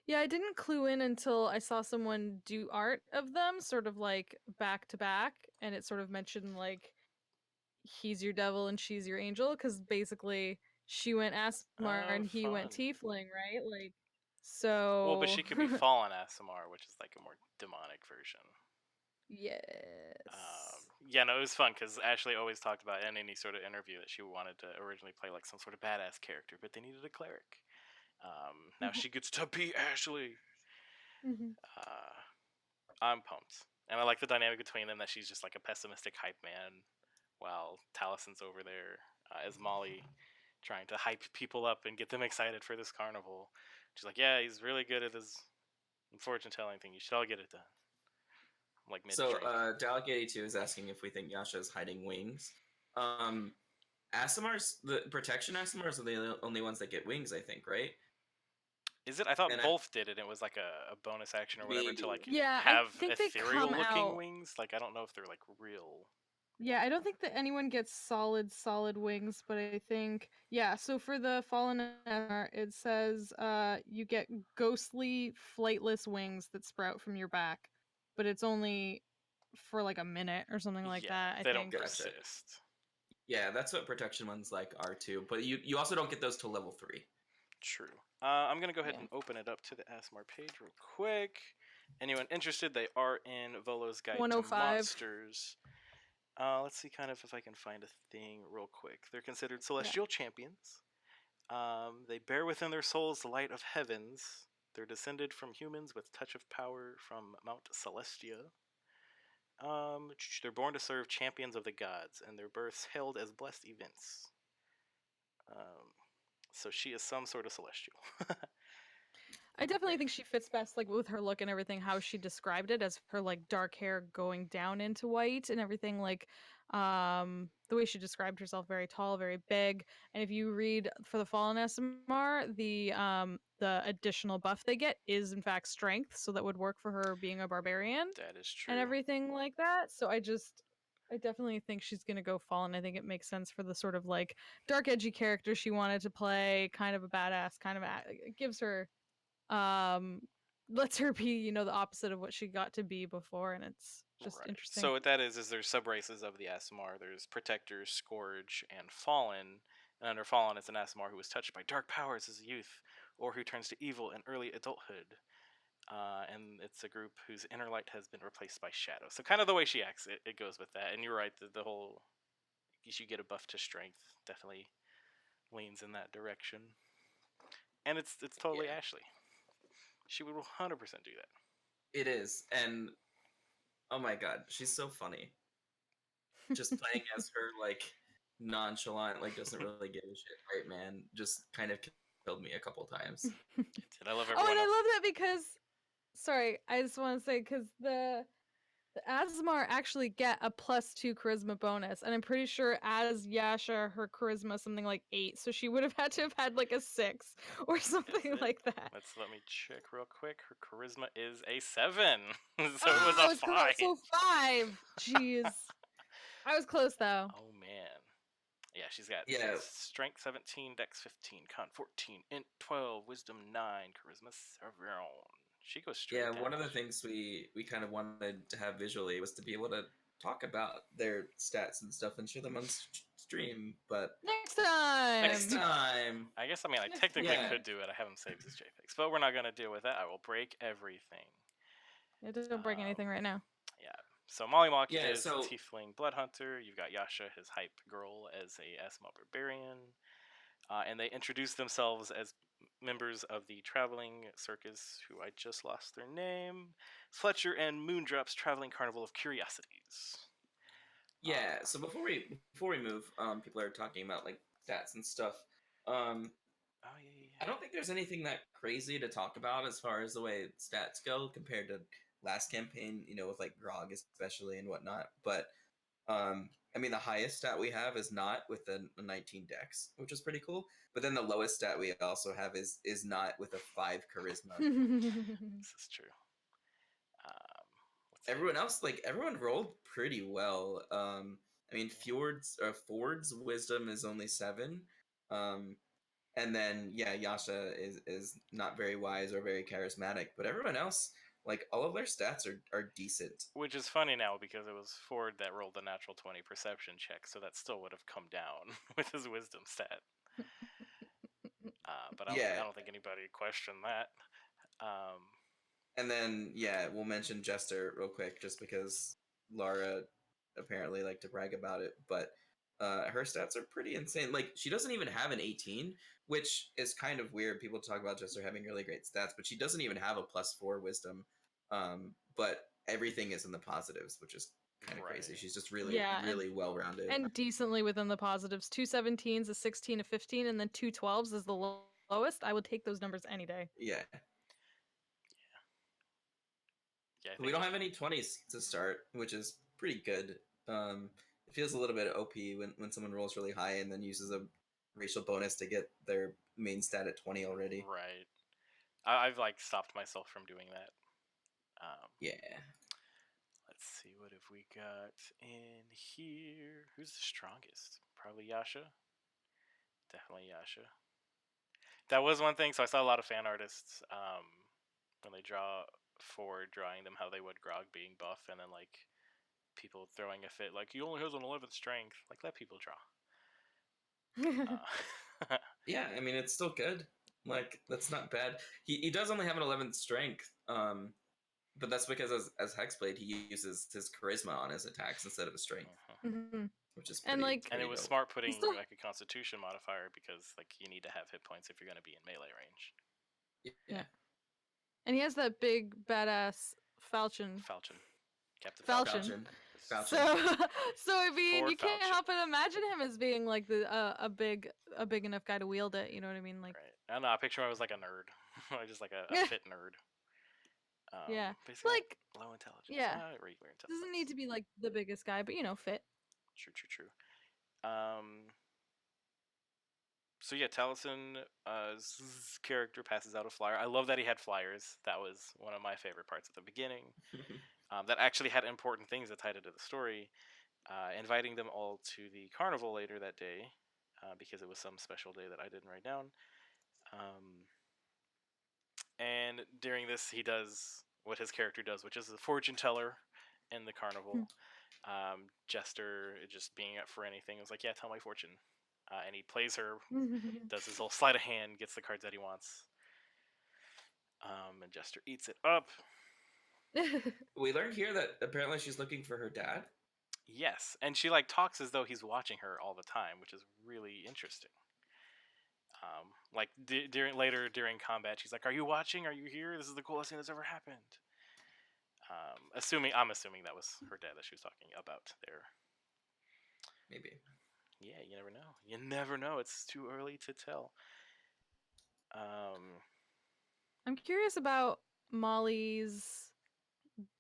Yeah, I didn't clue in until I saw someone do art of them, sort of like back to back, and it sort of mentioned like he's your devil and she's your angel, because basically she went Asmar Oh, and he went fun. Tiefling, right? Like, Well, but so she could be Fallen Asimar, which is like a more demonic version. yes. Yeah, no, it was fun because Ashley always talked about in any sort of interview that she wanted to originally play like some sort of badass character, but they needed a cleric. Now she gets to be Ashley. Mhm. I'm pumped, and I like the dynamic between them. That she's just like a pessimistic hype man, while Talison's over there as Molly, trying to hype people up and get them excited for this carnival. She's like, "Yeah, he's really good at his fortune telling thing. You should all get it done." I'm like mid So, drink. Dalek82 is asking if we think Yasha is hiding wings. Asimar's, the protection Asimars are the only ones that get wings, I think, right? Is it? I thought And both did it. It was like a bonus action or whatever to maybe. like Yeah, I have think they ethereal come looking out. wings. Like I don't know if they're like real. Yeah, I don't think that anyone gets solid wings, but I think yeah, so for the Fallen Asmar, it says you get ghostly flightless wings that sprout from your back, but it's only for like a minute or something like that. I they don't think. Gotcha. persist. Yeah, that's what protection ones like are too. But you also don't get those till level 3. True. I'm gonna go ahead Yeah. and open it up to the ASMR page real quick. Anyone interested? They are in Volo's Guide to 105. Monsters. Let's see, kind of if I can find a thing real quick. They're considered celestial champions. They bear within their souls the light of heavens. They're descended from humans with touch of power from Mount Celestia. They're born to serve champions of the gods, and their births hailed as blessed events. So she is some sort of celestial. I definitely think she fits best, like with her look and everything, how she described it as her like dark hair going down into white and everything, like the way she described herself, very tall, very big. And if you read for the Fallen SMR, the additional buff they get is in fact strength, so that would work for her being a barbarian That is true. and everything like that. So I definitely think she's gonna go Fallen. I think it makes sense for the sort of like dark edgy character she wanted to play, kind of a badass, kind of it gives her um lets her be, you know, the opposite of what she got to be before, and it's just Right. interesting. So what that is there's sub races of the ASMR. There's Protectors, Scourge, and Fallen. And under Fallen is an ASMR who was touched by dark powers as a youth, or who turns to evil in early adulthood. And it's a group whose inner light has been replaced by shadow. So kind of the way she acts, it goes with that. And you're right, the whole you should get a buff to strength definitely leans in that direction. And it's totally Yeah. Ashley. She would 100% do that. It is, and oh my god, she's so funny. Just playing as her like nonchalant, like doesn't really give a shit, right man? Just kind of killed me a couple times. Did I love Oh, everyone and I else? love that because sorry, I just want to say because the Asmar actually get a +2 charisma bonus, and I'm pretty sure as Yasha, her charisma is something like 8, so she would have had to have had like a 6 or something it? like that. Let me check real quick. Her charisma is a 7, so it was Oh, a I was 5. so 5. Jeez, I was close though. Oh man, yeah, she's got Yeah, strength 17, dex 15, con 14, int 12, wisdom 9, charisma 7. She goes straight yeah. down. One of the things we kind of wanted to have visually was to be able to talk about their stats and stuff and show them on stream, but Next time. next time. I guess I Next technically Yeah. could do it. I haven't saved as JPEGs, but we're not gonna deal with that. I will break everything. It doesn't break anything right now. Yeah. So Molly Mock Yeah, is so- Tiefling Blood Hunter. You've got Yasha, his hype girl, as a Asmo Barbarian. And they introduce themselves as members of the traveling circus, who I just lost their name, Fletcher and Moondrop's Traveling Carnival of Curiosities. Yeah, so before we move, people are talking about like stats and stuff. Oh yeah. I don't think there's anything that crazy to talk about as far as the way stats go compared to last campaign, you know, with like Grog especially and whatnot. But I mean, the highest stat we have is not with a 19 dex, which is pretty cool. But then the lowest stat we also have is not with a 5 charisma. This is true. Everyone else, like everyone rolled pretty well. I mean, Ford's wisdom is only 7. And then yeah, Yasha is not very wise or very charismatic, but everyone else, like all of their stats are decent. Which is funny now because it was Ford that rolled the natural 20 perception check, so that still would have come down with his wisdom stat. But Yeah. I don't think anybody questioned that. And then yeah, we'll mention Jester real quick just because Laura apparently liked to brag about it, but her stats are pretty insane. Like she doesn't even have an 18, which is kind of weird. People talk about Jester having really great stats, but she doesn't even have a +4 wisdom. But everything is in the positives, which is kind of crazy. She's just really really well rounded and decently within the positives. 2 17s, a 16, a 15, and then 2 12s is the lowest. I would take those numbers any day. Yeah. Yeah, We don't have any 20s to start, which is pretty good. It feels a little bit OP when someone rolls really high and then uses a racial bonus to get their main stat at 20 already. Right. I've like stopped myself from doing that. Yeah. Let's see, what have we got in here? Who's the strongest? Probably Yasha. Definitely Yasha. That was one thing. So I saw a lot of fan artists when they draw Ford drawing them how they would Grog being buff, and then like people throwing a fit like he only has an 11th strength. Like, let people draw. Yeah, I mean, it's still good. Like, that's not bad. He does only have an 11th strength, but that's because as Hexblade, he uses his charisma on his attacks instead of his strength, Mhm. which is And, pretty, like- And it pretty was dope. smart putting still- like a Constitution modifier because like you need to have hit points if you're going to be in melee range. Yeah. And he has that big badass falchion. Captain Falchion. Falchion. So, so I mean, Ford you can't Falchion. help but imagine him as being like the a big enough guy to wield it. You know what I mean? Like, Right. I don't know. I picture him as like a nerd, just like a fit nerd. yeah, but he's got like, low intelligence. yeah. Regular intelligence. Doesn't need to be like the biggest guy, but fit. True. So yeah, Taliesin's character passes out a flyer. I love that he had flyers. That was one of my favorite parts at the beginning. That actually had important things that tied into the story. Inviting them all to the carnival later that day, because it was some special day that I didn't write down. And during this, he does what his character does, which is a fortune teller in the carnival. Jester just being up for anything. It was like, yeah, tell my fortune. And he plays her, does his little sleight of hand, gets the cards that he wants. And Jester eats it up. We learned here that apparently she's looking for her dad. Yes, and she like talks as though he's watching her all the time, which is really interesting. Like during combat, she's like, "Are you watching? Are you here? This is the coolest thing that's ever happened." I'm assuming that was her dad that she was talking about there. Maybe. Yeah, you never know. You never know. It's too early to tell. I'm curious about Molly's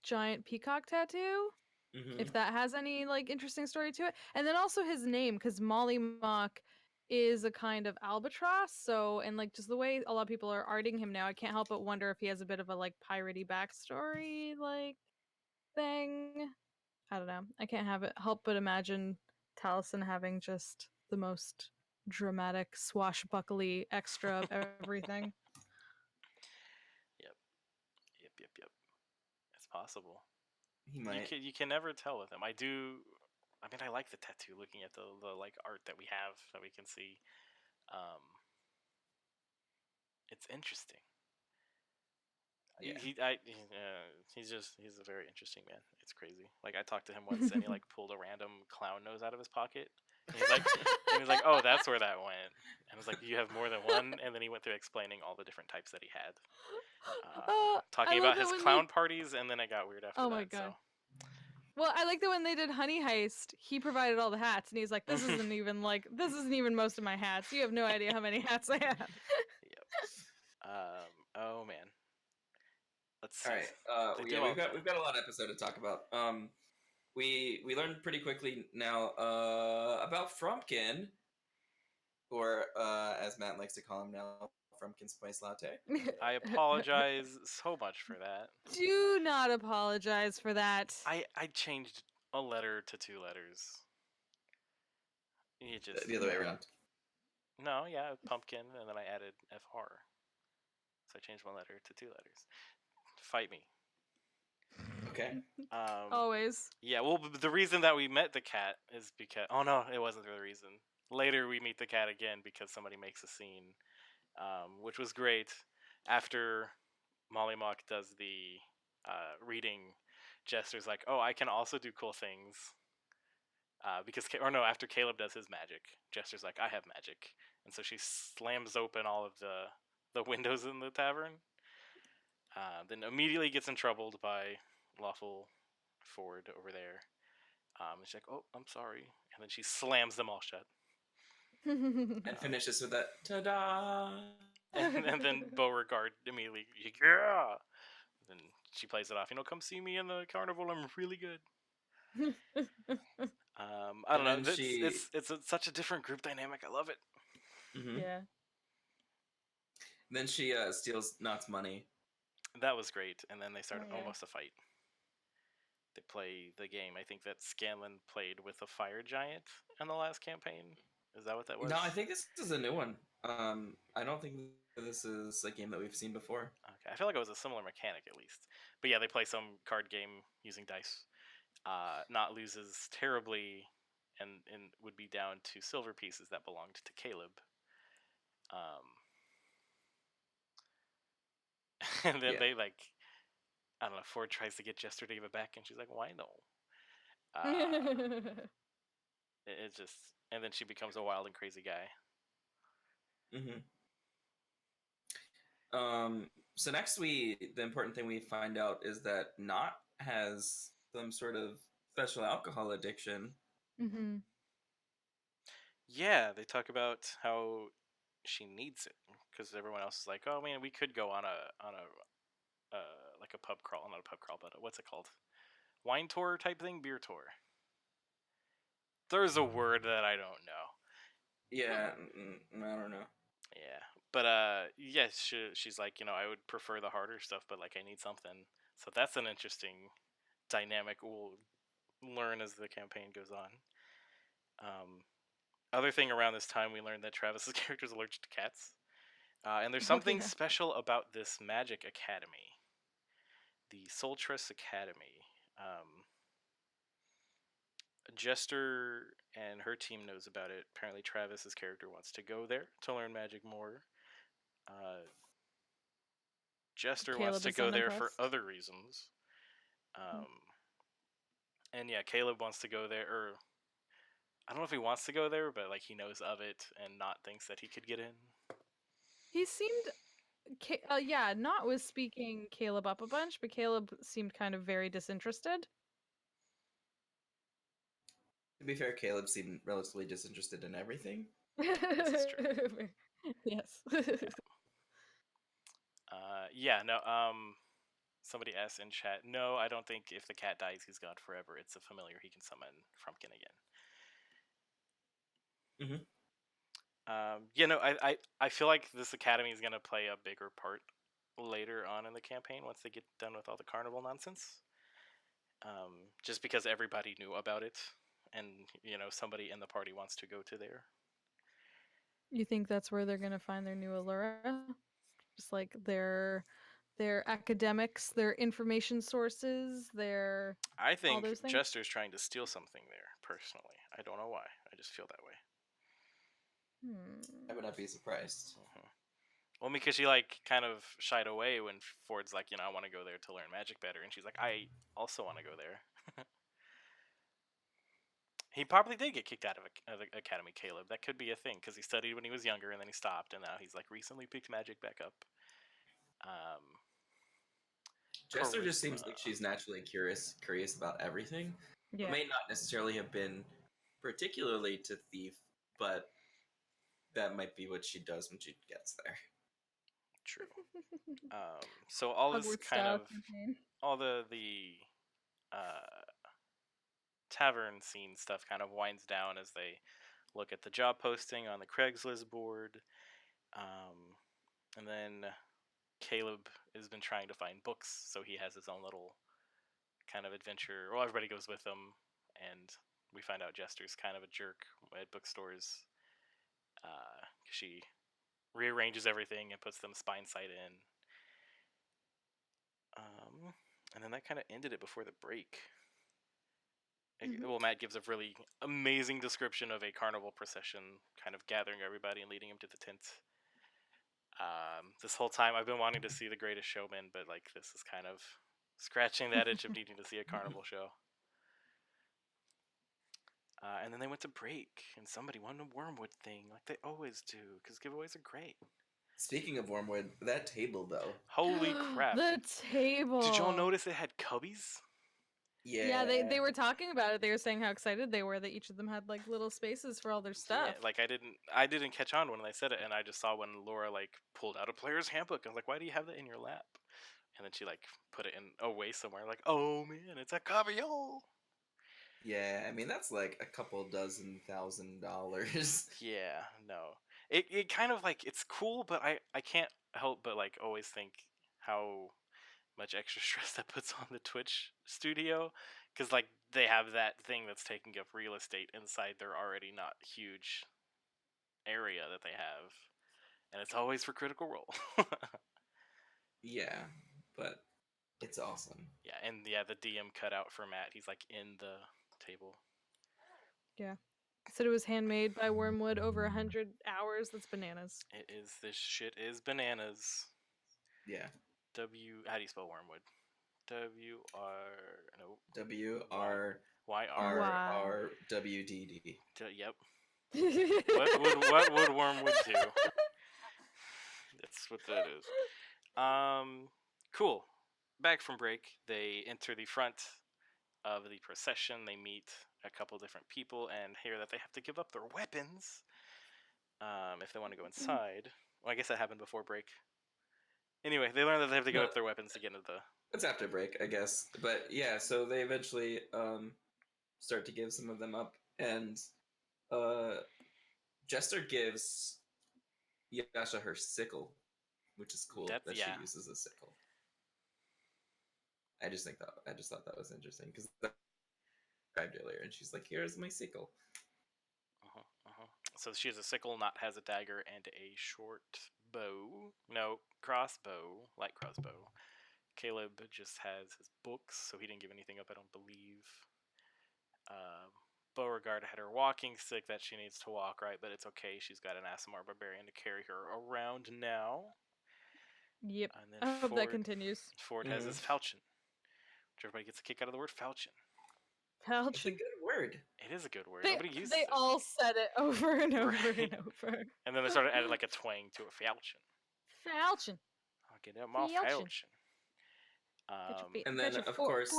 giant peacock tattoo. Mm-hmm. If that has any like interesting story to it, and then also his name, because Molly Mock is a kind of albatross. So, and like just the way a lot of people are arting him now, I can't help but wonder if he has a bit of a like piratey backstory like thing. I don't know. I can't help but imagine Taliesin having just the most dramatic swashbuckly extra of everything. Yep. It's possible. He might. You can never tell with him. I do. I mean, I like the tattoo. Looking at the like art that we have that we can see, it's interesting. Yeah. He's a very interesting man. It's crazy. Like I talked to him once, and he like pulled a random clown nose out of his pocket. And he's like, oh, that's where that went. And I was like, you have more than one. And then he went through explaining all the different types that he had, talking about his clown parties, and then it got weird after that. Oh my god. So. Well, I like that when they did Honey Heist, he provided all the hats, and he's like, this isn't even most of my hats. You have no idea how many hats I have. Yep. Oh man. Let's see. All right. Yeah, we've got a lot of episode to talk about. We learned pretty quickly now about Frumpkin, or as Matt likes to call him now, Frumpkin Spice Latte. I apologize so much for that. Do not apologize for that. I changed a letter to 2 letters. You just The other way around. No, yeah, pumpkin, and then I added FR. So I changed 1 letter to 2 letters. Fight me. Okay. Always. Yeah, well, the reason that we met the cat is because... Oh, no, it wasn't the reason. Later, we meet the cat again because somebody makes a scene, which was great. After Molly Mock does the reading, Jester's like, oh, I can also do cool things. After Caleb does his magic, Jester's like, I have magic. And so she slams open all of the windows in the tavern. Then immediately gets in trouble by Lawful Ford over there. And she's like, oh, I'm sorry. And then she slams them all shut. And finishes with that, ta-da! and then Beauregard immediately, yeah! And then she plays it off. Come see me in the carnival. I'm really good. I don't know. It's such a different group dynamic. I love it. Mm-hmm. Yeah. Then she steals Knott's money. That was great. And then they start Oh, yeah. almost a fight. They play the game. I think that Scanlan played with a fire giant in the last campaign. Is that what that was? No, I think this is a new one. I don't think this is a game that we've seen before. Okay, I feel like it was a similar mechanic at least. But yeah, they play some card game using dice. not loses terribly, and would be down to silver pieces that belonged to Caleb. And then they like, I don't know. Ford tries to get Jester to give it back, and she's like, "Why no?" It just, and then she becomes a wild and crazy guy. So next, the important thing we find out is that Knot has some sort of special alcohol addiction. Yeah, they talk about how she needs it because everyone else is like, "Oh man, we could go on a like a pub crawl, not a pub crawl, but what's it called? Wine tour type thing, beer tour." There's a word that I don't know. Yeah, I don't know. Yeah, but yes, she's like, I would prefer the harder stuff, but like I need something. So that's an interesting dynamic we'll learn as the campaign goes on. Other thing around this time, we learned that Travis's character is allergic to cats, and there's something special about this magic academy, the Soltress Academy. Jester and her team knows about it. Apparently, Travis's character wants to go there to learn magic more. Jester wants to go there for other reasons. And yeah, Caleb wants to go there, or I don't know if he wants to go there, but like he knows of it and not thinks that he could get in. He seemed, Not was speaking Caleb up a bunch, but Caleb seemed kind of very disinterested. To be fair, Caleb seemed relatively disinterested in everything. This is true. Yes. No. Somebody asked in chat. No, I don't think if the cat dies, he's gone forever. It's a familiar he can summon Frumpkin again. I feel like this academy is gonna play a bigger part later on in the campaign once they get done with all the carnival nonsense. Just because everybody knew about it, and somebody in the party wants to go to there. You think that's where they're gonna find their new Allura? Just like their academics, their information sources, their I think all those things? Jester's trying to steal something there, personally. I don't know why. I just feel that way. I would not be surprised. Well, because she like kind of shied away when Ford's like, I want to go there to learn magic better, and she's like, I also want to go there. He probably did get kicked out of the academy, Caleb. That could be a thing because he studied when he was younger and then he stopped, and now he's like recently picked magic back up. Jester just seems like she's naturally curious about everything. Yeah. May not necessarily have been particularly to thief, but that might be what she does when she gets there. True. So all this kind of all the tavern scene stuff kind of winds down as they look at the job posting on the Craigslist board, and then Caleb has been trying to find books, so he has his own little kind of adventure. Well, everybody goes with him, and we find out Jester's kind of a jerk at bookstores. She rearranges everything and puts them spine side in. And then that kind of ended it before the break. Well, Matt gives a really amazing description of a carnival procession, kind of gathering everybody and leading them to the tent. This whole time I've been wanting to see The Greatest Showman, but like this is kind of scratching that itch of needing to see a carnival show. And then they went to break, and somebody won a Wormwood thing, like they always do, because giveaways are great. Speaking of Wormwood, that table though. Holy crap! The table. Did y'all notice it had cubbies? Yeah, they were talking about it. They were saying how excited they were that each of them had like little spaces for all their stuff. Yeah, like I didn't catch on when they said it, and I just saw when Laura like pulled out a player's handbook. I was like, why do you have that in your lap? And then she like put it in away somewhere. Like, oh man, it's a cubbyhole. Yeah, I mean that's like a couple dozen $1,000. Yeah, no. It kind of like it's cool, but I can't help but like always think how much extra stress that puts on the Twitch studio, because like they have that thing that's taking up real estate inside their already not huge area that they have, and it's always for Critical ReRoll. Yeah, but It's awesome. Yeah, and yeah, the DM cut out for Matt. He's like in the table. Yeah. Said it was handmade by Wormwood over 100 hours. That's bananas. It is. This shit is bananas. Yeah. How do you spell Wormwood? No. WRRRWDD. Yep. What would Wormwood do? That's what that is. Cool. Back from break, they enter the front of the procession. They meet a couple different people and hear that they have to give up their weapons if they want to go inside. Well, I guess that happened before break. Anyway, they learn that they have to give up their weapons to get into the. It's after break, I guess. But yeah, so they eventually start to give some of them up, and Jester gives Yasha her sickle, which is cool that she uses a sickle. I just thought that was interesting because I described earlier, and she's like, "Here's my sickle." So she has a sickle, not has a dagger, and a short bow. No, crossbow, light crossbow. Caleb just has his books, so he didn't give anything up, I don't believe. Beauregard had her walking stick that she needs to walk, right? But it's okay. She's got an Aasimar barbarian to carry her around now. Yep. And then I hope that continues. Ford has his falchion, which everybody gets a kick out of the word falchion. Falchion. It's a good word. It is a good word. Nobody uses it. They all said it over and over and over. And then they started adding like a twang to it. Falchion. Falchion. I'll get out my falchion. And then, of course,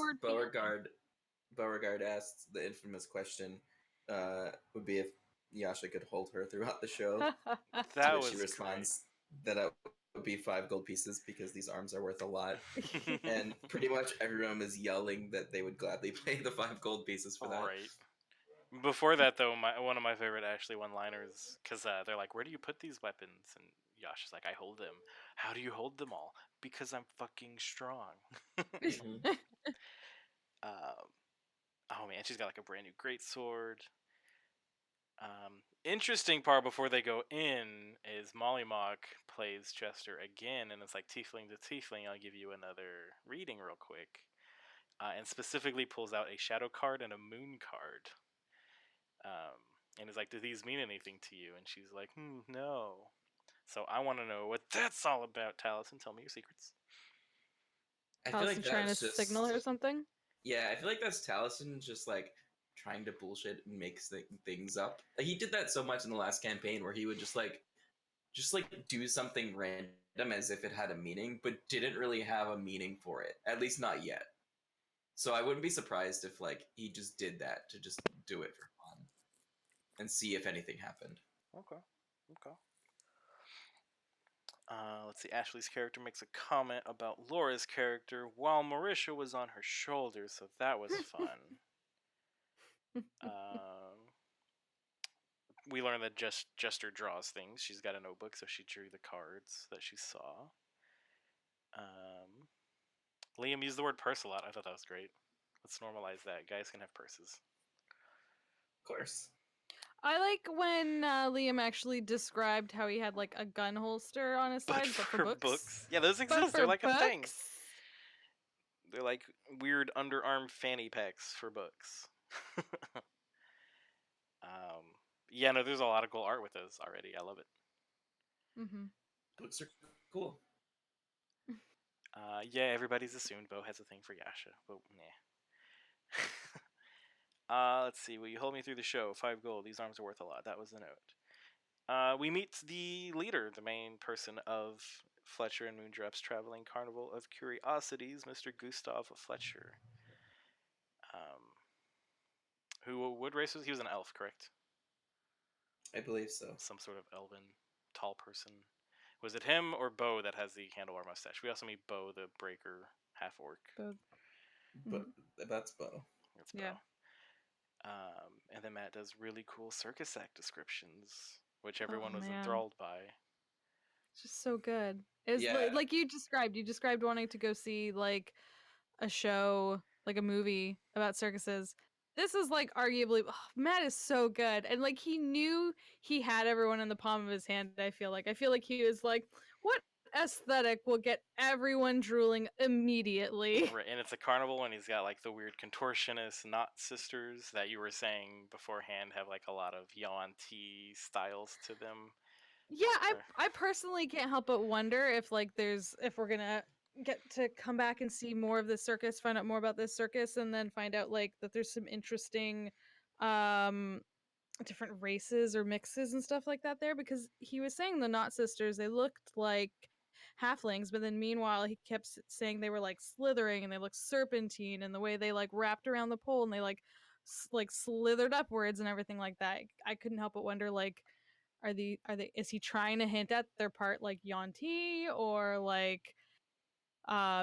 Beauregard asks the infamous question, would be if Yasha could hold her throughout the show. That was she responds that it would be 5 gold pieces because these arms are worth a lot. And pretty much everyone is yelling that they would gladly pay the 5 gold pieces for that. Right. Before that, though, one of my favorite Ashley one-liners, because they're like, "Where do you put these weapons?" And Yasha's like, "I hold them." "How do you hold them all?" "Because I'm fucking strong." Oh man, she's got like a brand new greatsword. Interesting part before they go in is Molly Mock plays Chester again, and it's like tiefling to tiefling. I'll give you another reading real quick, and specifically pulls out a shadow card and a moon card. And is like, "Do these mean anything to you?" And she's like, "No." So I want to know what that's all about, Taliesin. Tell me your secrets. I feel like trying to signal or something. Yeah, I feel like that's Taliesin just like trying to bullshit and make things up. Like, he did that so much in the last campaign where he would just do something random as if it had a meaning, but didn't really have a meaning for it. At least not yet. So I wouldn't be surprised if like he just did that to just do it for fun and see if anything happened. Okay. Let's see. Ashley's character makes a comment about Laura's character while Marisha was on her shoulder, so that was fun. We learned that Jester draws things. She's got a notebook, so she drew the cards that she saw. Liam used the word purse a lot. I thought that was great. Let's normalize that. Guys can have purses. Of course. I like when Liam actually described how he had like a gun holster on his side, but for books. Yeah, those exist. They're like a thing. They're like weird underarm fanny packs for books. Yeah, no, there's a lot of cool art with those already. I love it. Books are cool. Yeah, everybody's assumed Bo has a thing for Yasha, but nah. Let's see. Will you hold me through the show? 5 gold. These arms are worth a lot. That was the note. We meet the leader, the main person of Fletcher and Moondrop's traveling carnival of curiosities, Mr. Gustav Fletcher. Who wood race was? He was an elf, correct? I believe so. Some sort of elven, tall person. Was it him or Bo that has the handlebar mustache? We also meet Bo, the breaker half orc. But that's Bo. That's Bo. Yeah. And then Matt does really cool circus act descriptions, which everyone was enthralled by. It's just so good. It's like you described. You described wanting to go see like a show, like a movie about circuses. This is like arguably Matt is so good, and like he knew he had everyone in the palm of his hand. I feel like he was like, what aesthetic will get everyone drooling immediately. Right, and it's a carnival, and he's got like the weird contortionist knot sisters that you were saying beforehand have like a lot of yawn tea styles to them. Yeah, Or- I personally can't help but wonder if like if we're gonna get to come back and see more of this circus, find out more about this circus, and then find out like that there's some interesting um different races or mixes and stuff like that there, because he was saying the Knot sisters, they looked like halflings, but then meanwhile he kept saying they were like slithering and they looked serpentine, and the way they like wrapped around the pole and they like slithered upwards and everything like that. I couldn't help but wonder like are they is he trying to hint at their part like Yanti, or like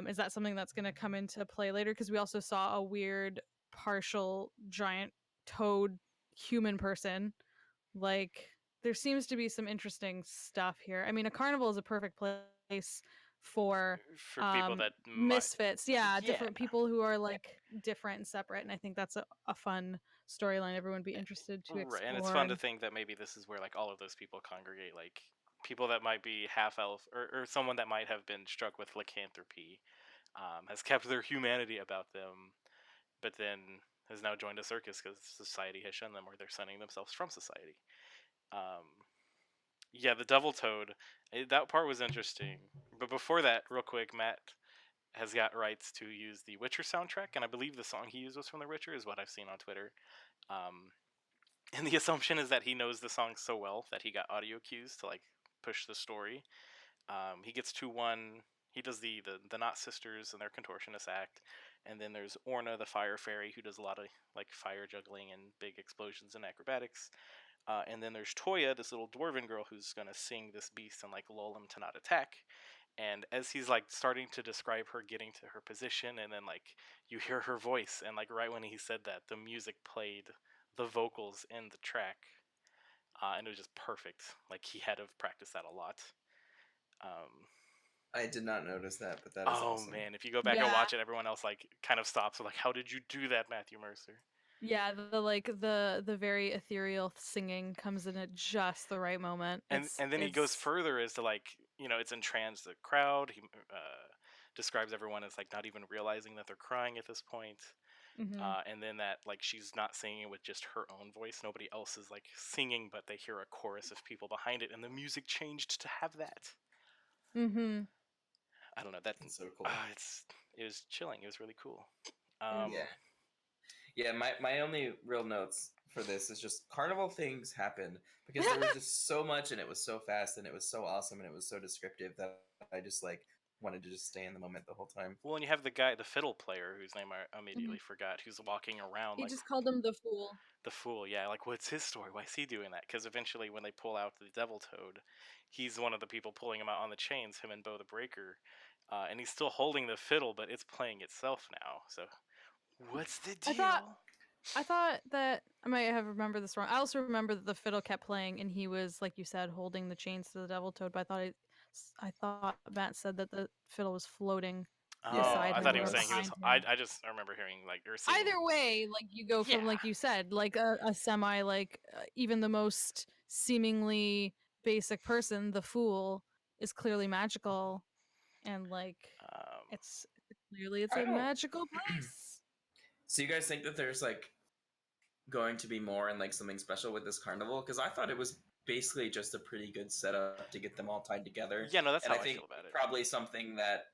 is that something that's going to come into play later, because we also saw a weird partial giant toad human person. Like there seems to be some interesting stuff here. I mean, a carnival is a perfect place for for people that might, misfits. Yeah, yeah, different people who are like different and separate, and I think that's a fun storyline everyone would be interested to right, and it's explore. fun to think that maybe this is where like all of those people congregate, like people that might be half elf or someone that might have been struck with lycanthropy, has kept their humanity about them, but then has now joined a circus because society has shunned them, or they're sunning themselves from society. Um, yeah, the Devil Toad, that part was interesting. But before that, real quick, Matt has got rights to use the Witcher soundtrack, and I believe the song he used was from The Witcher, is what I've seen on Twitter. Um, and the assumption is that he knows the song so well that he got audio cues to like push the story. He gets to one. He does the Knot Sisters and their contortionist act, and then there's Orna, the fire fairy, who does a lot of like fire juggling and big explosions and acrobatics. And then there's Toya, this little dwarven girl who's gonna sing this beast and like lull him to not attack. And as he's like starting to describe her getting to her position, and then like you hear her voice, and like right when he said that, the music played the vocals in the track, and it was just perfect. Like he had to have practiced that a lot. Um, I did not notice that, but that is oh awesome. man, if you go back and Yeah. watch it, everyone else like kind of stops. Like, how did you do that, Matthew Mercer? Yeah, the very ethereal singing comes in at just the right moment. And then he goes further as to like, it's entranced the crowd. He describes everyone as like not even realizing that they're crying at this point. And then that like she's not singing with just her own voice, nobody else is like singing, but they hear a chorus of people behind it, and the music changed to have that. I don't know, that That's so cool. it was chilling. It was really cool. Yeah, my only real notes for this is just carnival things happen because there was just so much, and it was so fast, and it was so awesome, and it was so descriptive that I just like wanted to just stay in the moment the whole time. Well, and you have the fiddle player whose name I immediately forgot, who's walking around He like just called him the fool. the fool. Yeah, like what's his story? Why is he doing that? Because eventually, when they pull out the Devil Toad, he's one of the people pulling him out on the chains. Him and Bo the Breaker, and he's still holding the fiddle, but it's playing itself now. So, what's the deal? I thought that I might have remembered this wrong. I also remember that the fiddle kept playing, and he was, like you said, holding the chains to the Devil Toad. But I thought Matt said that the fiddle was floating Oh, beside I him thought he or was saying he was. behind him. I just remember hearing like or seeing. Either way, like you go from Yeah. like you said, like a semi like even the most seemingly basic person, the fool, is clearly magical, and like it's clearly it's I a don't. magical place. So you guys think that there's like going to be more and like something special with this carnival? Because I thought it was basically just a pretty good setup to get them all tied together, Yeah, no, that's and how I I think feel about it. probably something that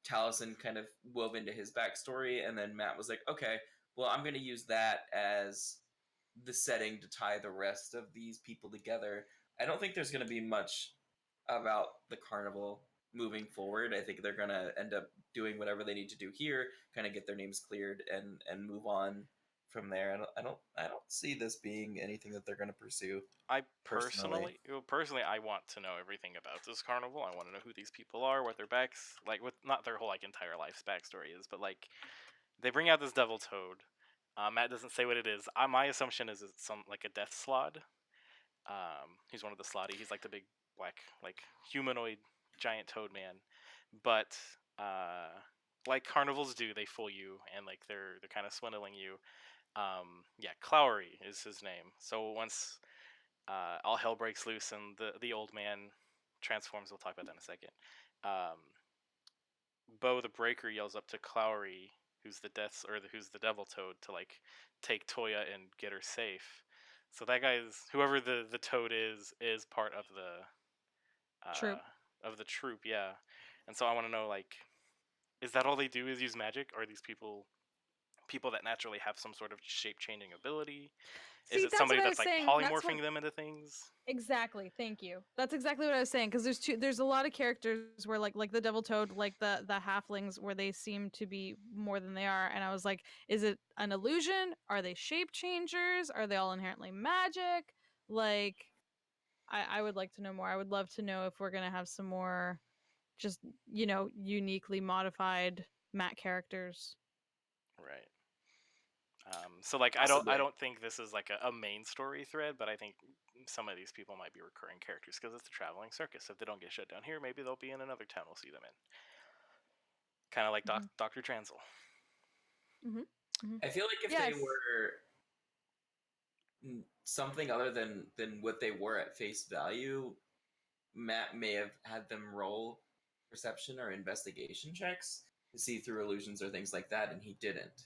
Taliesin kind of wove into his backstory, and then Matt was like, okay, well, I'm going to use that as the setting to tie the rest of these people together. I don't think there's going to be much about the carnival moving forward. I think they're going to end up doing whatever they need to do here, kind of get their names cleared and move on from there. I don't see this being anything that they're going to pursue. I personally. personally, I want to know everything about this carnival. I want to know who these people are, what their backs like, what not their whole like entire life's backstory is, but like they bring out this Devil Toad. Matt doesn't say what it is. My assumption is it's some like a death slod. He's one of the slotty. He's like the big black like humanoid giant toad man. But like carnivals do, they fool you, and like they're kind of swindling you. Yeah, Clowery is his name. So once all hell breaks loose and the old man transforms, we'll talk about that in a second. Bo the Breaker yells up to Clowry, who's the who's the Devil Toad, to like take Toya and get her safe. So that guy's whoever the Toad is part Troop. of the troop, yeah. And so I want to know, like, is that all they do is use magic? Or are these people that naturally have some sort of shape changing ability? Is See, it that's what somebody I was that's like saying. That's what polymorphing them into things? exactly. Thank you. That's exactly what I was saying. Because there's a lot of characters where like the Devil Toad, like the halflings, where they seem to be more than they are, and I was like, is it an illusion? Are they shape changers? Are they all inherently magic? Like, I would like to know more. I would love to know if we're gonna have some more, just uniquely modified Matt characters. Right. So like I Possibly. don't think this is like a main story thread, but I think some of these people might be recurring characters because it's a traveling circus. If they don't get shut down here, maybe they'll be in another town we'll see them in. Kind of like Mm-hmm. Dr. Transel. Mm-hmm. Mm-hmm. I feel like if they Yes. were something other than what they were at face value, Matt may have had them roll perception or investigation checks to see through illusions or things like that, and he didn't.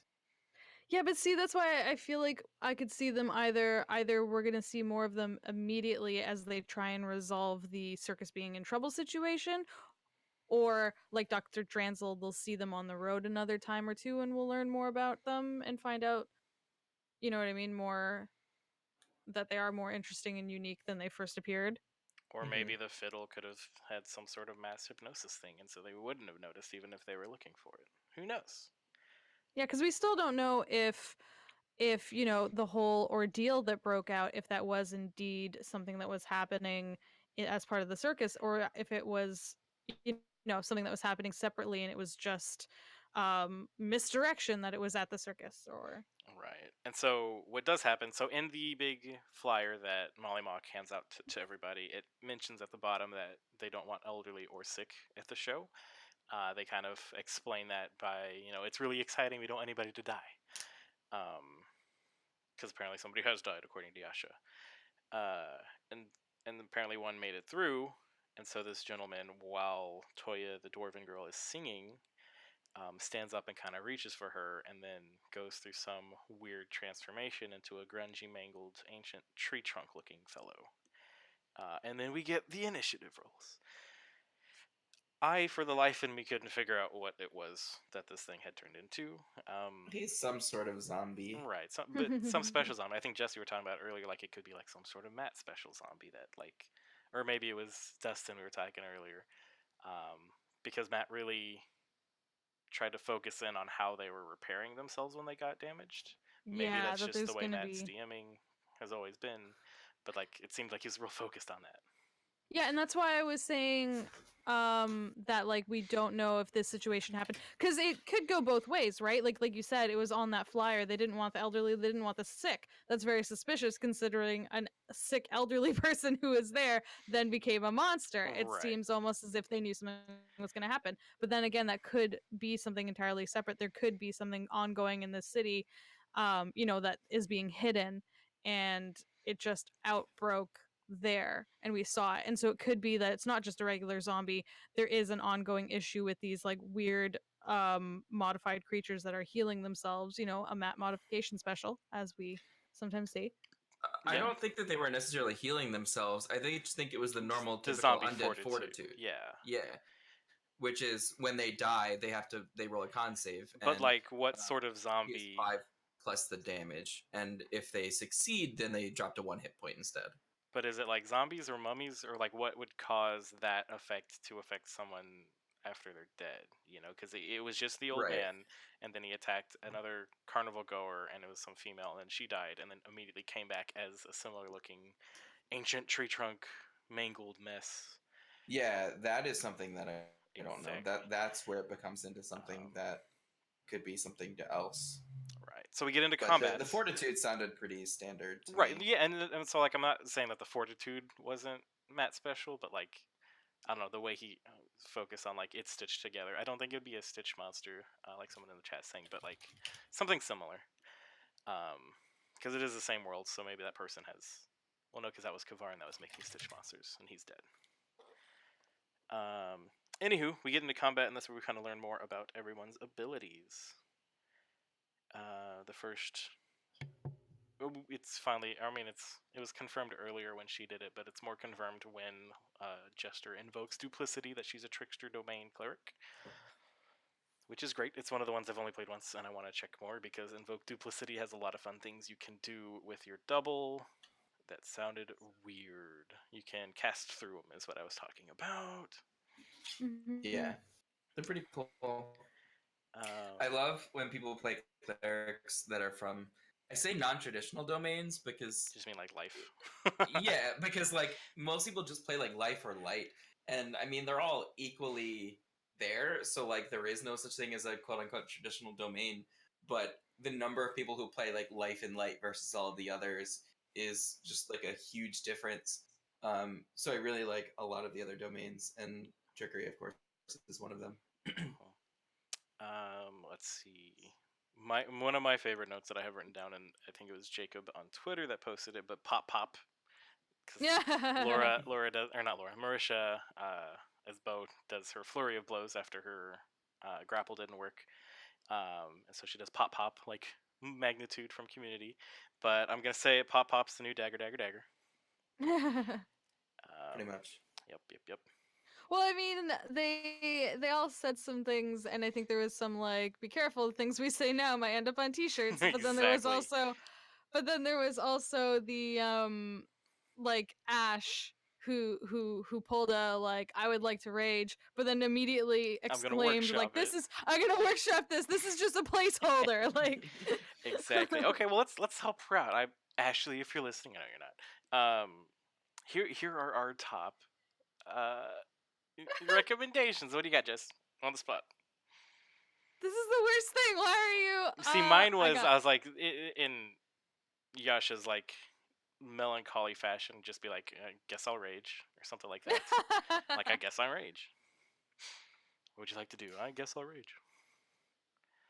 Yeah, but see, that's why I feel like I could see them either we're gonna see more of them immediately as they try and resolve the circus being in trouble situation, or like Dr. Dransel, they'll see them on the road another time or two, and we'll learn more about them and find out, you know what I mean, more that they are more interesting and unique than they first appeared. Or Mm-hmm. maybe the fiddle could have had some sort of mass hypnosis thing, and so they wouldn't have noticed even if they were looking for it. Who knows? Yeah, because we still don't know if the whole ordeal that broke out, if that was indeed something that was happening as part of the circus, or if it was something that was happening separately and it was just misdirection that it was at the circus, or Right. And so what does happen, so in the big flyer that Molly Mock hands out to everybody, it mentions at the bottom that they don't want elderly or sick at the show. They kind of explain that by, it's really exciting. We don't want anybody to die. Because apparently somebody has died, according to Yasha. Uh, and and apparently one made it through. And so this gentleman, while Toya, the dwarven girl, is singing, stands up and kind of reaches for her, and then goes through some weird transformation into a grungy, mangled, ancient tree trunk-looking fellow. And then we get the initiative rolls. I, for the life in me, couldn't figure out what it was that this thing had turned into. He's some sort of zombie. Right, but some special zombie. I think Jesse, you were talking about earlier, like it could be like some sort of Matt special zombie that, like, or maybe it was Dustin we were talking earlier, because Matt really tried to focus in on how they were repairing themselves when they got damaged. Maybe yeah, that's that just the there's way gonna Matt's be. DMing has always been, but like it seemed like he was real focused on that. Yeah, and that's why I was saying that like we don't know if this situation happened, cuz it could go both ways, right? Like you said, it was on that flyer. They didn't want the elderly, they didn't want the sick. That's very suspicious considering a sick elderly person who was there then became a monster. It Right, seems almost as if they knew something was going to happen. But then again, that could be something entirely separate. There could be something ongoing in this city that is being hidden, and it just outbroke there and we saw it. And so it could be that it's not just a regular zombie. There is an ongoing issue with these like weird modified creatures that are healing themselves, a mat modification special, as we sometimes say. I yeah. don't think that they were necessarily healing themselves. I just think it was the normal, The typical zombie undead fortitude, fortitude. yeah. Yeah, which is when they die, they roll a con save, But and like, what sort of he is zombie? 5 plus the damage, and if they succeed, then they drop to 1 hit point instead. But is it like zombies or mummies, or like what would cause that effect to affect someone after they're dead? Because it was just the old Right. man, and then he attacked another carnival goer, and it was some female, and then she died, and then immediately came back as a similar looking ancient tree trunk mangled mess. Yeah, that is something that I don't know. Exactly. That's where it becomes into something Um, that could be something else. right. So we get into But combat. the fortitude sounded pretty standard to Right. me. Yeah, and so like I'm not saying that the fortitude wasn't Matt special, but like I don't know the way he focused on like it's stitched together. I don't think it'd be a Stitch monster like someone in the chat saying, but like something similar. Because it is the same world, so maybe that person has. Well, no, because that was Kavarn that was making Stitch monsters, and he's dead. Anywho, we get into combat, and that's where we kind of learn more about everyone's abilities. The first, it's finally. I mean, it was confirmed earlier when she did it, but it's more confirmed when Jester invokes duplicity that she's a trickster domain cleric, which is great. It's one of the ones I've only played once, and I want to check more because invoke duplicity has a lot of fun things you can do with your double. That sounded weird. You can cast through them, is what I was talking about. Yeah, they're pretty cool. I love when people play clerics that are from, I say non-traditional domains because just mean like life. yeah, because like most people just play like life or light, and I mean they're all equally there. So like there is no such thing as a quote unquote traditional domain, but the number of people who play like life and light versus all of the others is just like a huge difference. So I really like a lot of the other domains, and trickery, of course, is one of them. Let's see. One of my favorite notes that I have written down, and I think it was Jacob on Twitter that posted it, but pop pop, because Yeah. Laura does, or not Laura, Marisha, as Bo does her flurry of blows after her grapple didn't work, and so she does pop pop like magnitude from Community, but I'm gonna say pop pop's the new dagger dagger dagger. Pretty much. Yep. Well, I mean, they all said some things, and I think there was some like, "Be careful, the things we say now might end up on T-shirts." But then there was Exactly. also the like Ash who pulled a like, "I would like to rage," but then immediately I'm gonna exclaimed like, workshop it. "This is I'm gonna workshop this. This is just a placeholder." Like Exactly. Okay, well let's help her out. Ashley, if you're listening, I know you're not. Here are our top uh recommendations. What do you got, Jess? On the spot. this is the worst thing. Why are you? See, mine I was got I was like in Yasha's like melancholy fashion, just be like, I guess I'll rage or something like that. Like, I guess I rage. What would you like to do? I guess I'll rage.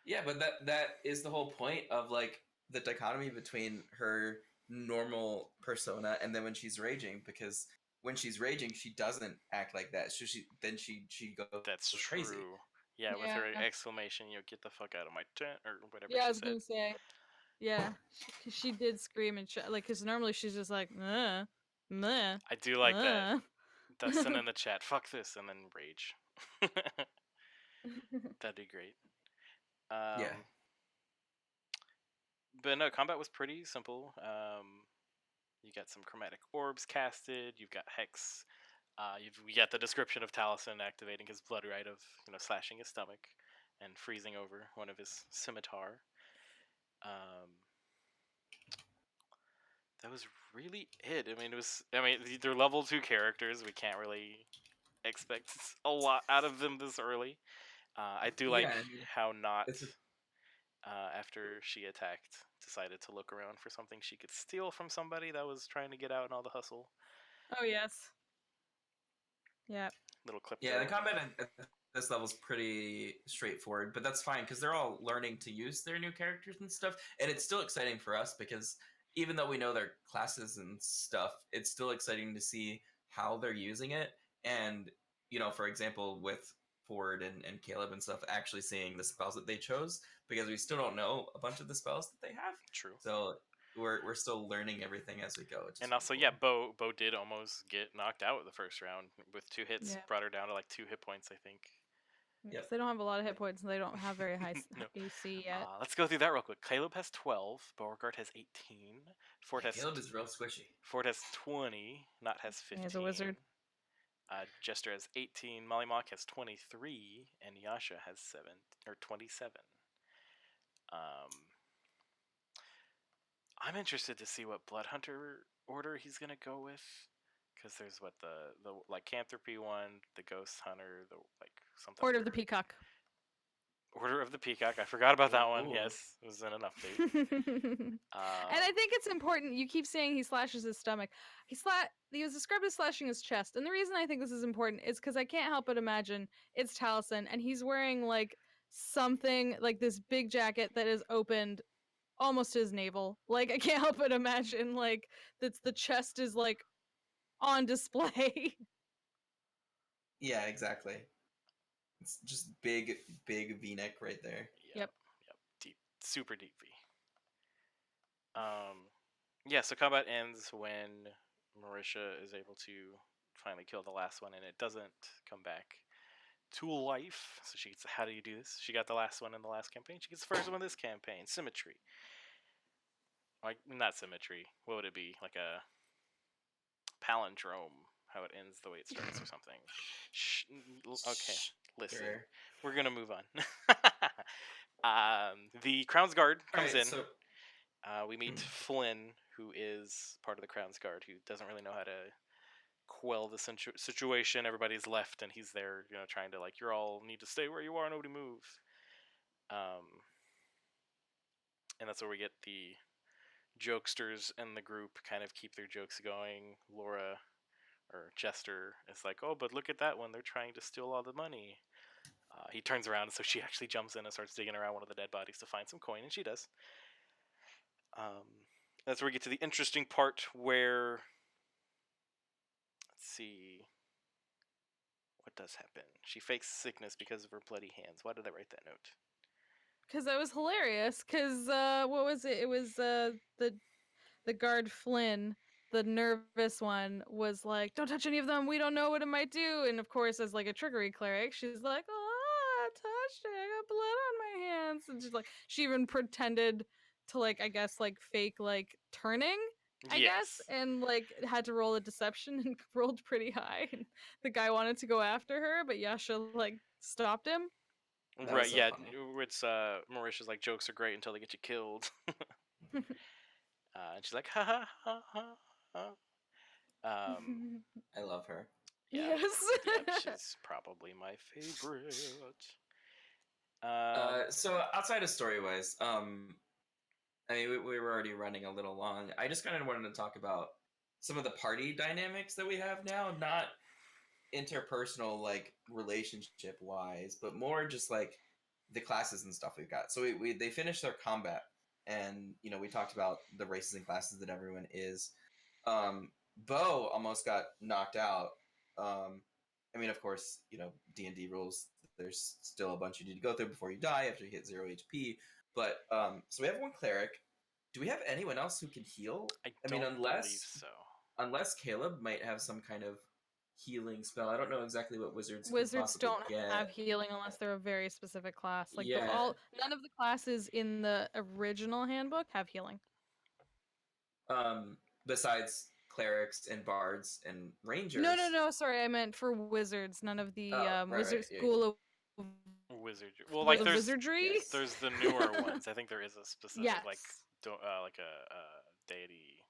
Yeah, but that is the whole point of like the dichotomy between her normal persona and then when she's raging, because when she's raging she doesn't act like that. So she goes That's crazy. true. Yeah, with her yeah. exclamation, get the fuck out of my tent, or whatever Yeah, I she was said. gonna say. Yeah, she did scream and like, cause normally she's just like, meh, I do like that. uh. Dustin in the chat, fuck this, and then rage. That'd be great. Yeah. But no, combat was pretty simple. You got some chromatic orbs casted. You've got Hex. We got the description of Taliesin activating his blood right of slashing his stomach and freezing over one of his scimitar. That was really it. I mean, they're level 2 characters. We can't really expect a lot out of them this early. I do like how not after she attacked, decided to look around for something she could steal from somebody that was trying to get out in all the hustle. Oh yes. Yeah. Little clip. Yeah, the combat at this level is pretty straightforward, but that's fine because they're all learning to use their new characters and stuff, and it's still exciting for us because even though we know their classes and stuff, it's still exciting to see how they're using it. And for example, with Ford and Caleb and stuff, actually seeing the spells that they chose, because we still don't know a bunch of the spells that they have. True. So we're still learning everything as we go. And also, yeah, Bo did almost get knocked out the first round with 2 hits. Yeah. Brought her down to like 2 hit points, I think. Yep. They don't have a lot of hit points, and they don't have very high AC yet. Let's go through that real quick. Caleb has 12. Beauregard has 18. Ford has Caleb is real squishy. Ford has 20. Not has 15. He's a wizard. Jester has 18. Molly Mock has 23, and Yasha has 27. I'm interested to see what Blood Hunter order he's gonna go with, because there's what the lycanthropy one, the Ghost Hunter, the like something. Order of the Peacock. Order of the Peacock. I forgot about that one. Yes, it was in an update. And I think it's important. You keep saying he slashes his stomach. He was described as slashing his chest, and the reason I think this is important is because I can't help but imagine it's Taliesin, and he's wearing like something like this big jacket that is opened almost to his navel. Like I can't help but imagine like that's the chest is like on display. Yeah, exactly. It's just big V-neck right there. Yep. Deep, super deep V. Yeah, so combat ends when Marisha is able to finally kill the last one, and it doesn't come back to life. So she gets, how do you do this? She got the last one in the last campaign. She gets the first one this campaign. Symmetry. Like, not symmetry. What would it be? Like a palindrome. How it ends the way it starts or something. Okay, listen. Sure. We're going to move on. The Crown's Guard comes in. So We meet Flynn, who is part of the Crown's Guard, who doesn't really know how to quell the situation. Everybody's left, and he's there, trying to, like, you all need to stay where you are, nobody move. And that's where we get the jokesters in the group kind of keep their jokes going. Laura, or Jester, is like, oh, but look at that one, they're trying to steal all the money. He turns around, so she actually jumps in and starts digging around one of the dead bodies to find some coin, and she does. That's where we get to the interesting part where, let's see, what does happen? She fakes sickness because of her bloody hands. Why did I write that note? Because that was hilarious. Because what was it? It was the guard Flynn, the nervous one, was like, "Don't touch any of them. We don't know what it might do." And of course, as like a trickery cleric, she's like, "Oh, I touched it. I got blood on my hands." And she's like, she even pretended to like, I guess, like fake like turning. I guess, Yes. and like had to roll a deception and rolled pretty high. And the guy wanted to go after her, but Yasha like stopped him. that Right, was so yeah, funny. it's Marisha's like, jokes are great until they get you killed. And she's like, ha ha ha ha ha. I love her. Yeah, Yes. yep, she's probably my favorite. So outside of story wise, I mean, we were already running a little long. I just kind of wanted to talk about some of the party dynamics that we have now, not interpersonal, like relationship wise, but more just like the classes and stuff we've got. So they finished their combat, and we talked about the races and classes that everyone is. Bo almost got knocked out. I mean, of course, D&D rules. There's still a bunch you need to go through before you die after you hit 0 HP. But so we have one cleric. Do we have anyone else who can heal? I mean, don't believe so. unless Caleb might have some kind of healing spell. I don't know exactly what wizards could Wizards possibly don't get. have healing unless they're a very specific class. Like Yeah. none of the classes in the original handbook have healing. Besides clerics and bards and rangers. No. Sorry, I meant for wizards. None of the wizard Yeah. school of Wizardry. Well, School like of there's wizardry. Yes. there's the newer ones. I think there is a specific Yes. like a deity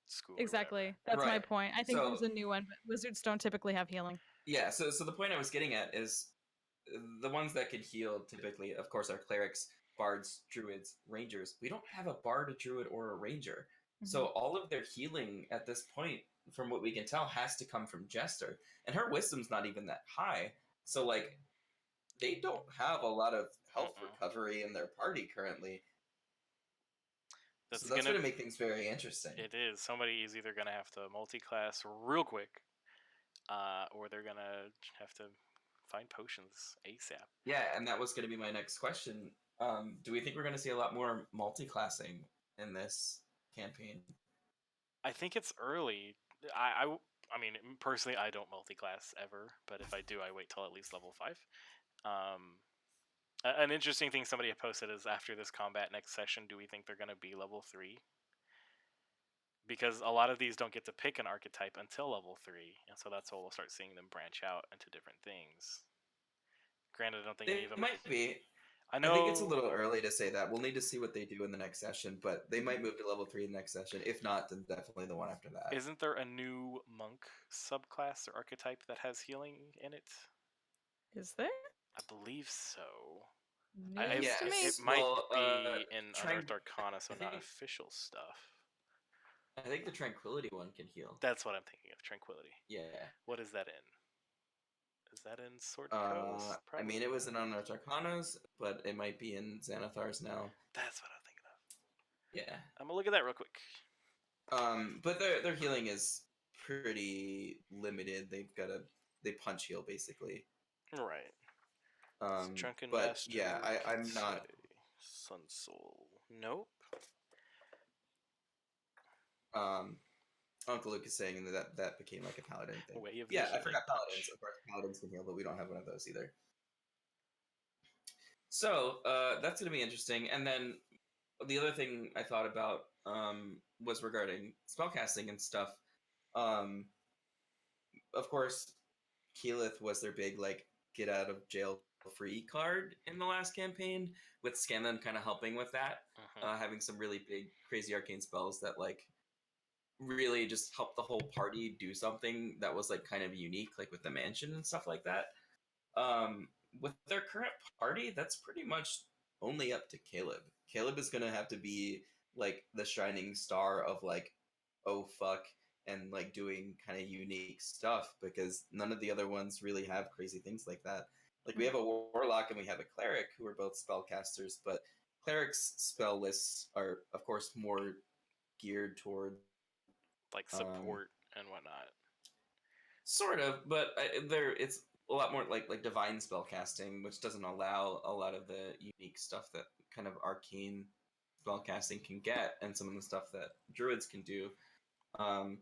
school. or Exactly. whatever. That's my Right. point. I think So- there's a new one, but wizards don't typically have healing. Yeah. So the point I was getting at is the ones that can heal typically, of course, are clerics, bards, druids, rangers. We don't have a bard, a druid, or a ranger. So all of their healing at this point, from what we can tell, has to come from Jester, and her wisdom's not even that high. So like, they don't have a lot of health recovery in their party currently. That's going to make things very interesting. It is. Somebody is either gonna have to multi-class real quick, or they're gonna have to find potions ASAP. Yeah, and that was going to be my next question. Do we think we're going to see a lot more multi-classing in this campaign? I think it's early. I mean, personally, I don't multi-class ever, but if I do, I wait till at least level 5. An interesting thing somebody had posted is, after this combat next session, do we think they're going to be level 3? Because a lot of these don't get to pick an archetype until level 3, and so that's why we'll start seeing them branch out into different things. Granted, I don't think any of them might be. I know. I think it's a little early to say that. We'll need to see what they do in the next session, but they might move to level 3 in the next session. If not, then definitely the one after that. Isn't there a new monk subclass or archetype that has healing in it? Is there? I believe so. News to me. It might be in Tran- Unearthed Arcana, so I think- not official stuff. I think the Tranquility one can heal. That's what I'm thinking of, Tranquility. Yeah. What is that in? Is that in Sword Coast? I mean, it was in Unearthed Arcanas, but it might be in Xanathar's now. That's what I'm thinking of. Yeah. I'm gonna look at that real quick. But their healing is pretty limited. They punch heal basically. Right. Drunken But Master yeah, I'm Kitsui. not. Sun Soul. Nope. Um, Uncle Luke is saying that became like a paladin thing. Way of the Yeah, I Healing forgot paladins. Punch. Of course, paladins can heal, but we don't have one of those either. So that's going to be interesting. And then the other thing I thought about was regarding spellcasting and stuff. Um, of course, Keyleth was their big like get out of jail free card in the last campaign, with Scanlan kind of helping with that, having some really big crazy arcane spells that like really just helped the whole party do something that was like kind of unique, like with the mansion and stuff like that. With their current party, that's pretty much only up to Caleb. Caleb is gonna have to be like the shining star of like, oh fuck, and like doing kind of unique stuff because none of the other ones really have crazy things like that. Like we have a warlock and we have a cleric who are both spellcasters, but clerics' spell lists are of course more geared toward Like support and whatnot. sort of, but it's a lot more like divine spell casting, which doesn't allow a lot of the unique stuff that kind of arcane spell casting can get, and some of the stuff that druids can do. Um,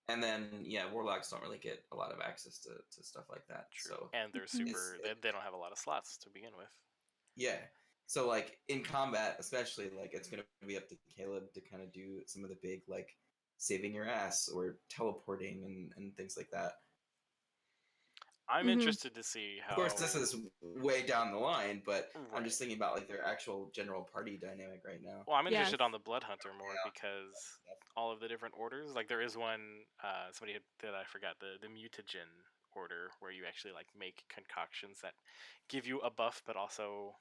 and then yeah, warlocks don't really get a lot of access to stuff like that. True. So And they're super. They don't have a lot of slots to begin with. yeah. So like in combat, especially, like it's gonna be up to Caleb to kind of do some of the big like saving your ass or teleporting and things like that. I'm interested to see how. Of course, this is way down the line, but I'm Right. just thinking about like their actual general party dynamic right now. Well, I'm interested Yes. on the Blood Hunter more because all of the different orders. Like there is one. Somebody that I forgot the mutagen order where you actually like make concoctions that give you a buff, but also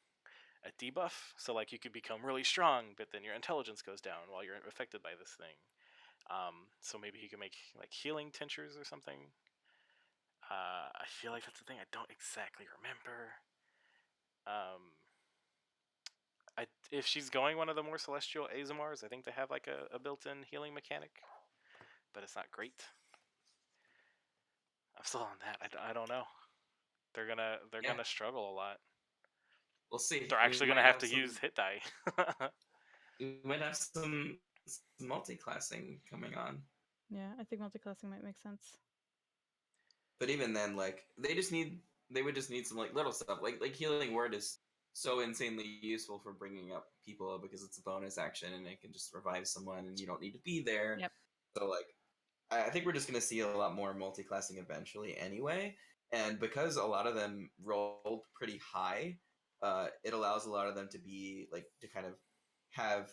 a debuff. So like you could become really strong, but then your intelligence goes down while you're affected by this thing. So maybe he can make like healing tinctures or something. I feel like that's the thing I don't exactly remember. Um, if she's going one of the more celestial Azamars, I think they have like a built-in healing mechanic, but it's not great. I'm still on that. I don't know. They're gonna struggle a lot. We'll see. They're actually gonna have to use hit die. We might have some multi-classing coming on. Yeah, I think multiclassing might make sense. But even then, like they would just need some like little stuff. Like healing word is so insanely useful for bringing up people because it's a bonus action and it can just revive someone and you don't need to be there. Yep. So like I think we're just going to see a lot more multi-classing eventually anyway. And because a lot of them rolled pretty high, it allows a lot of them to be like to kind of have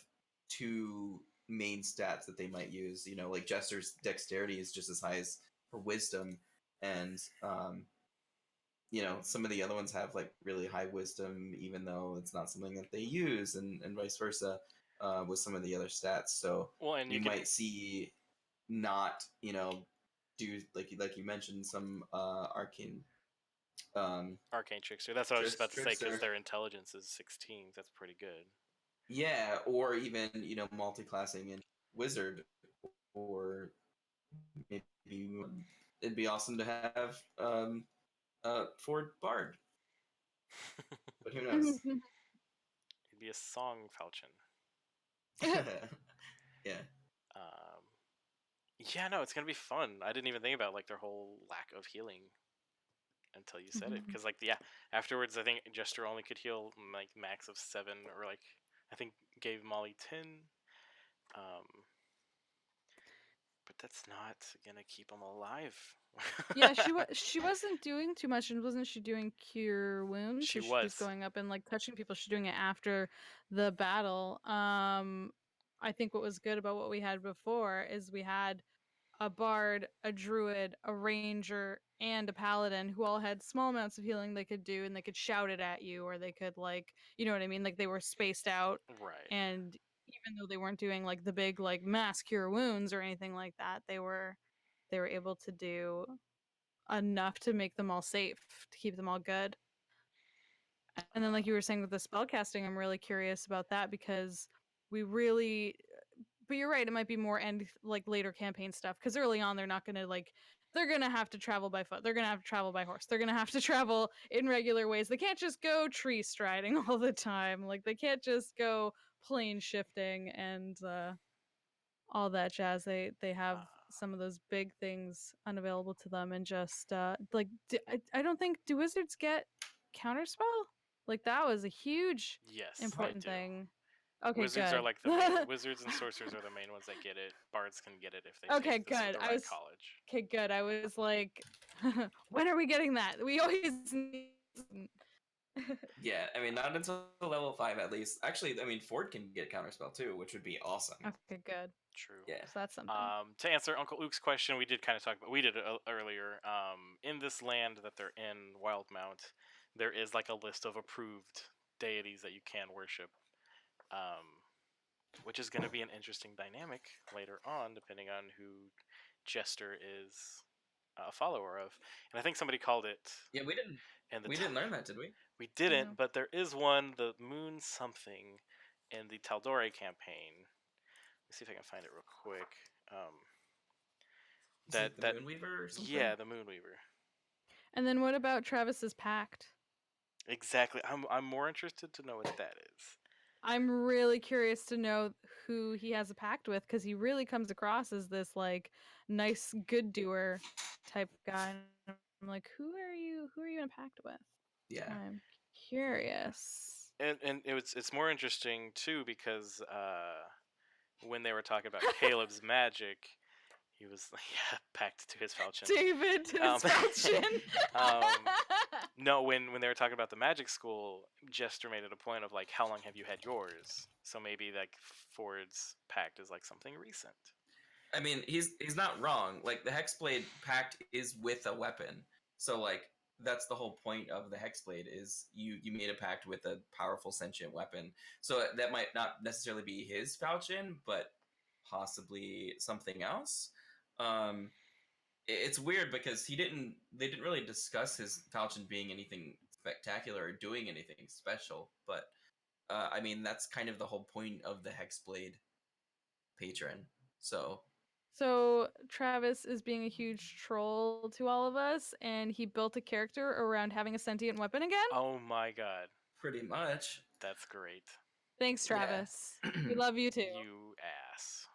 two main stats that they might use. You know, like Jester's dexterity is just as high as her wisdom, and you know, some of the other ones have like really high wisdom, even though it's not something that they use, and vice versa with some of the other stats. So well, and we might see not, you know, do like you mentioned some arcane arcane trickster. That's what I was just about to say because trickster. their intelligence is 16. That's pretty good. Yeah, or even, you know, multi-classing in wizard, or maybe it'd be awesome to have for bard, but who knows? It'd be a song falchion. Yeah. Um, yeah, no, it's gonna be fun. I didn't even think about like their whole lack of healing until you said it, because like yeah, afterwards I think Jester only could heal like max of 7, or like I think gave Molly 10. Um, but that's not gonna keep him alive. Yeah, she wasn't doing too much, and wasn't she doing cure wounds? She Or she was. just going up and like touching people. She's doing it after the battle. I think what was good about what we had before is we had a bard, a druid, a ranger, and a paladin who all had small amounts of healing they could do, and they could shout it at you, or they could like, you know what I mean? Like they were spaced out, Right. and even though they weren't doing like the big like mass cure wounds or anything like that, they were able to do enough to make them all safe, to keep them all good. And then, like you were saying with the spell casting, I'm really curious about that because we really, but you're right, it might be more end like later campaign stuff because early on they're not going to like they're gonna have to travel by foot. They're gonna have to travel by horse. They're gonna have to travel in regular ways. They can't just go tree striding all the time. Like they can't just go plane shifting and all that jazz. They have some of those big things unavailable to them, and just like I don't think, do wizards get counterspell? Like that was a huge Yes, important they do. thing. Okay, Wizards good. are like the main. Wizards and sorcerers are the main ones that get it. Bards can get it if they Okay, take good. the I right was college. okay. Good. I was like, when are we getting that? We always need. Yeah, I mean, not until level 5 at least. Actually, I mean, Ford can get counterspell too, which would be awesome. Okay, good. True. Yeah. So that's something. To answer Uncle Luke's question, we did kind of talk about. We did it earlier. In this land that they're in, Wildmount, there is like a list of approved deities that you can worship, which is going to be an interesting dynamic later on, depending on who Jester is a follower of. And I think somebody called it. Yeah, we didn't. We didn't learn that, did we? We didn't, No. but there is one, the Moon something, in the Taldore campaign. Let's see if I can find it real quick. Is it the Moonweaver or something? Yeah, the Moonweaver. And then what about Travis's pact? Exactly. I'm more interested to know what that is. I'm really curious to know who he has a pact with, because he really comes across as this like nice good doer type guy. And I'm like, who are you in a pact with? Yeah. I'm curious. And it's more interesting too because when they were talking about Caleb's magic, he was packed to his falchion. David to his falchion. No, when they were talking about the magic school, Jester made it a point of like, how long have you had yours? So maybe like Ford's pact is like something recent. I mean, he's not wrong. Like the Hexblade pact is with a weapon, so like that's the whole point of the Hexblade is you made a pact with a powerful sentient weapon. So that might not necessarily be his falchion, but possibly something else. It's weird because they didn't really discuss his falchion being anything spectacular or doing anything special. But I mean, that's kind of the whole point of the Hexblade patron. So Travis is being a huge troll to all of us, and he built a character around having a sentient weapon again? Oh my god. Pretty much. That's great. Thanks, Travis. We love you too. You ass.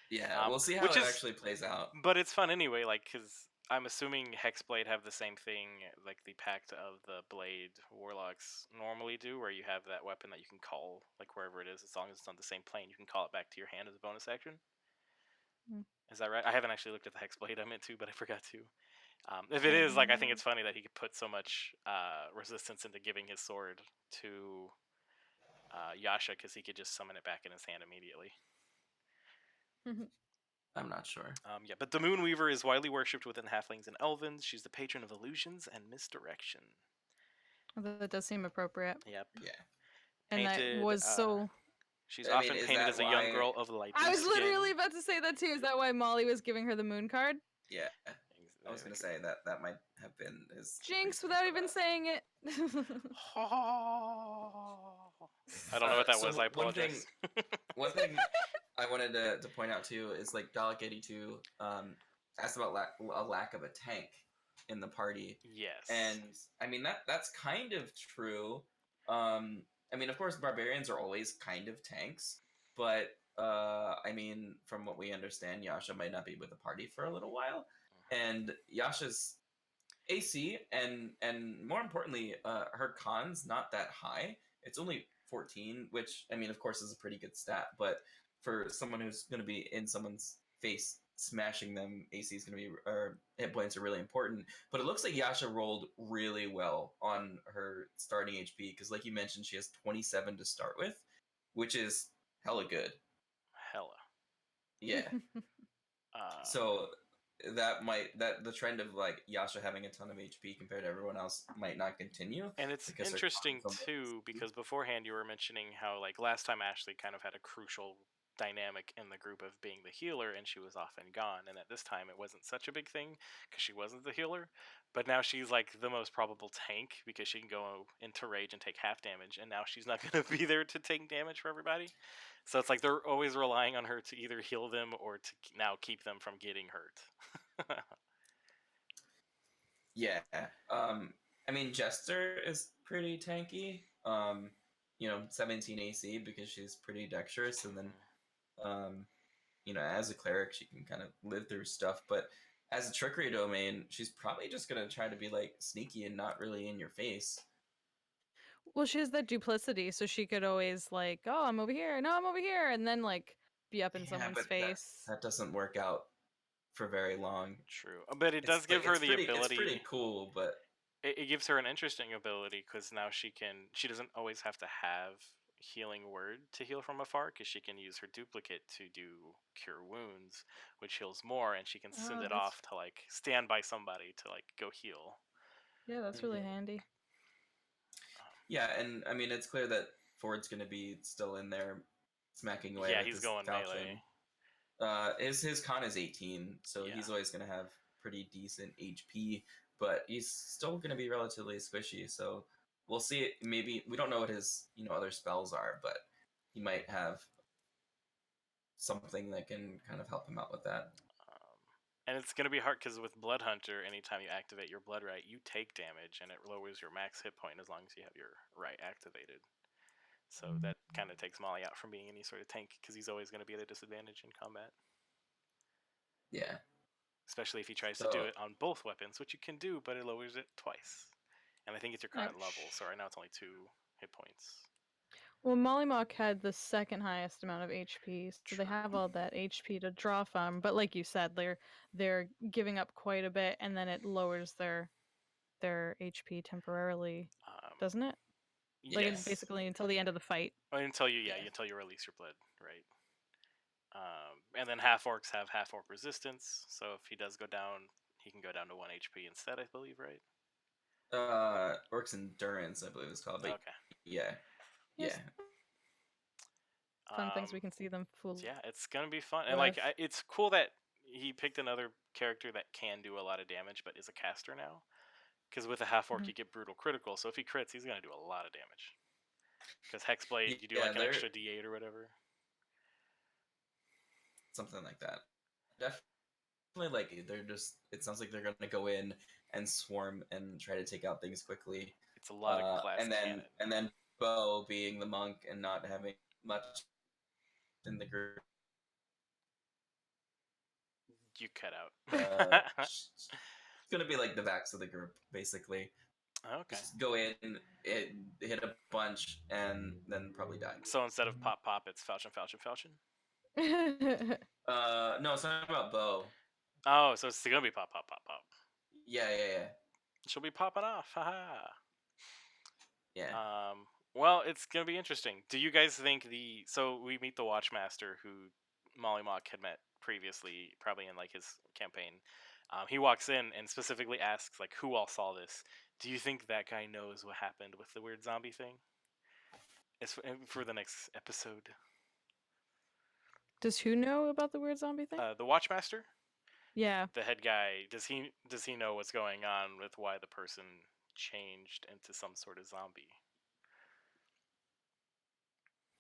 Yeah, we'll see how it actually plays out. But it's fun anyway, like, because I'm assuming Hexblade have the same thing, like the pact of the Blade Warlocks normally do, where you have that weapon that you can call, like, wherever it is, as long as it's on the same plane, you can call it back to your hand as a bonus action. Is that right? I haven't actually looked at the Hexblade. I meant to, but I forgot to. If it is, like, I think it's funny that he could put so much resistance into giving his sword to Yasha, because he could just summon it back in his hand immediately. I'm not sure. Yeah, but the Moonweaver is widely worshipped within halflings and elvens. She's the patron of illusions and misdirection. That does seem appropriate. Yep. Yeah. And Painted, that was so... She's often painted as a young girl of light skin. I was literally about to say that too. Is that why Molly was giving her the moon card? Yeah. I was going to say that might have been his... Jinx without even saying it. I don't know what that was. I apologize. One thing I wanted to point out too is like Dalek82 asked about a lack of a tank in the party. Yes. And I mean that's kind of true. I mean, of course, barbarians are always kind of tanks, but I mean, from what we understand, Yasha might not be with the party for a little while, and Yasha's AC and more importantly, her con's not that high. It's only 14, which I mean, of course, is a pretty good stat, but for someone who's going to be in someone's face smashing them, AC is going to be, or hit points are really important. But it looks like Yasha rolled really well on her starting HP because, like you mentioned, she has 27 to start with, which is hella good. Hella. Yeah. So that the trend of like Yasha having a ton of HP compared to everyone else might not continue. And it's interesting too because beforehand you were mentioning how like last time Ashley kind of had a crucial dynamic in the group of being the healer and she was often gone, and at this time it wasn't such a big thing because she wasn't the healer, but now she's like the most probable tank because she can go into rage and take half damage, and now she's not going to be there to take damage for everybody, so it's like they're always relying on her to either heal them or to now keep them from getting hurt. Yeah. I mean, Jester is pretty tanky. 17 AC because she's pretty dexterous, and then, um, as a cleric, she can kind of live through stuff. But as a trickery domain, she's probably just gonna try to be like sneaky and not really in your face. Well, she has that duplicity, so she could always like, oh, I'm over here, no, I'm over here, and then like be up in Yeah, someone's but face. that doesn't work out for very long. True, but it It's does like give her the it's pretty ability. cool, but It gives her an interesting ability because now she doesn't always have to have healing word to heal from afar because she can use her duplicate to do cure wounds, which heals more, and she can send Oh, it that's off to like stand by somebody to like go heal. yeah, that's really Mhm. handy. Yeah, and I mean it's clear that Ford's gonna be still in there smacking away Yeah, with he's his going melee. falchion. His con is 18, so Yeah. he's always gonna have pretty decent HP, but he's still gonna be relatively squishy. So we'll see. Maybe we don't know what his other spells are, but he might have something that can kind of help him out with that. And it's gonna be hard because with Blood Hunter, anytime you activate your Blood Right, you take damage, and it lowers your max hit point as long as you have your right activated. So that kind of takes Molly out from being any sort of tank because he's always going to be at a disadvantage in combat. Yeah. Especially if he tries to do So it on both weapons, which you can do, but it lowers it twice. And I think it's your current level, so Ouch. right now it's only 2 hit points. Well, Mollymawk had the second highest amount of HP, so they True. have all that HP to draw from. But like you said, they're giving up quite a bit, and then it lowers their HP temporarily, doesn't it? Like yes. Yes. basically until the end of the fight. Until you, Yeah. until you release your blood, right? And then half orcs have half orc resistance, so if he does go down, he can go down to 1 HP instead, I believe, right? Orcs Endurance, I believe it's called. But Okay. yeah, yeah. Yes, fun things we can see them fool Yeah, it's gonna be fun, and with. it's cool that he picked another character that can do a lot of damage, but is a caster now. Because with a half orc, Mhm. you get brutal critical, so if he crits, he's gonna do a lot of damage. Because Hexblade, you do Yeah, like an they're extra D8 or whatever. something like that. Definitely, like they're just. It sounds like they're gonna go in and swarm and try to take out things quickly. It's a lot of glass And cannon. then Bo being the monk and not having much in the group. You cut Uh, out. it's gonna be like the Vax of the group, basically. Okay. Just go in, hit a bunch, and then probably die. So instead of pop pop, it's falchion, falchion, falchion. No, it's not about Bo. Oh, so it's gonna be pop pop pop pop. Yeah. She'll be popping off. Haha. Yeah. Well, it's gonna be interesting. Do you guys think so we meet the Watchmaster who Molly Mock had met previously, probably in like his campaign. He walks in and specifically asks like, "Who all saw this?" Do you think that guy knows what happened with the weird zombie thing? It's for the next episode. Does who know about the weird zombie thing? The Watchmaster, Yeah. the head guy, does he know what's going on with why the person changed into some sort of zombie?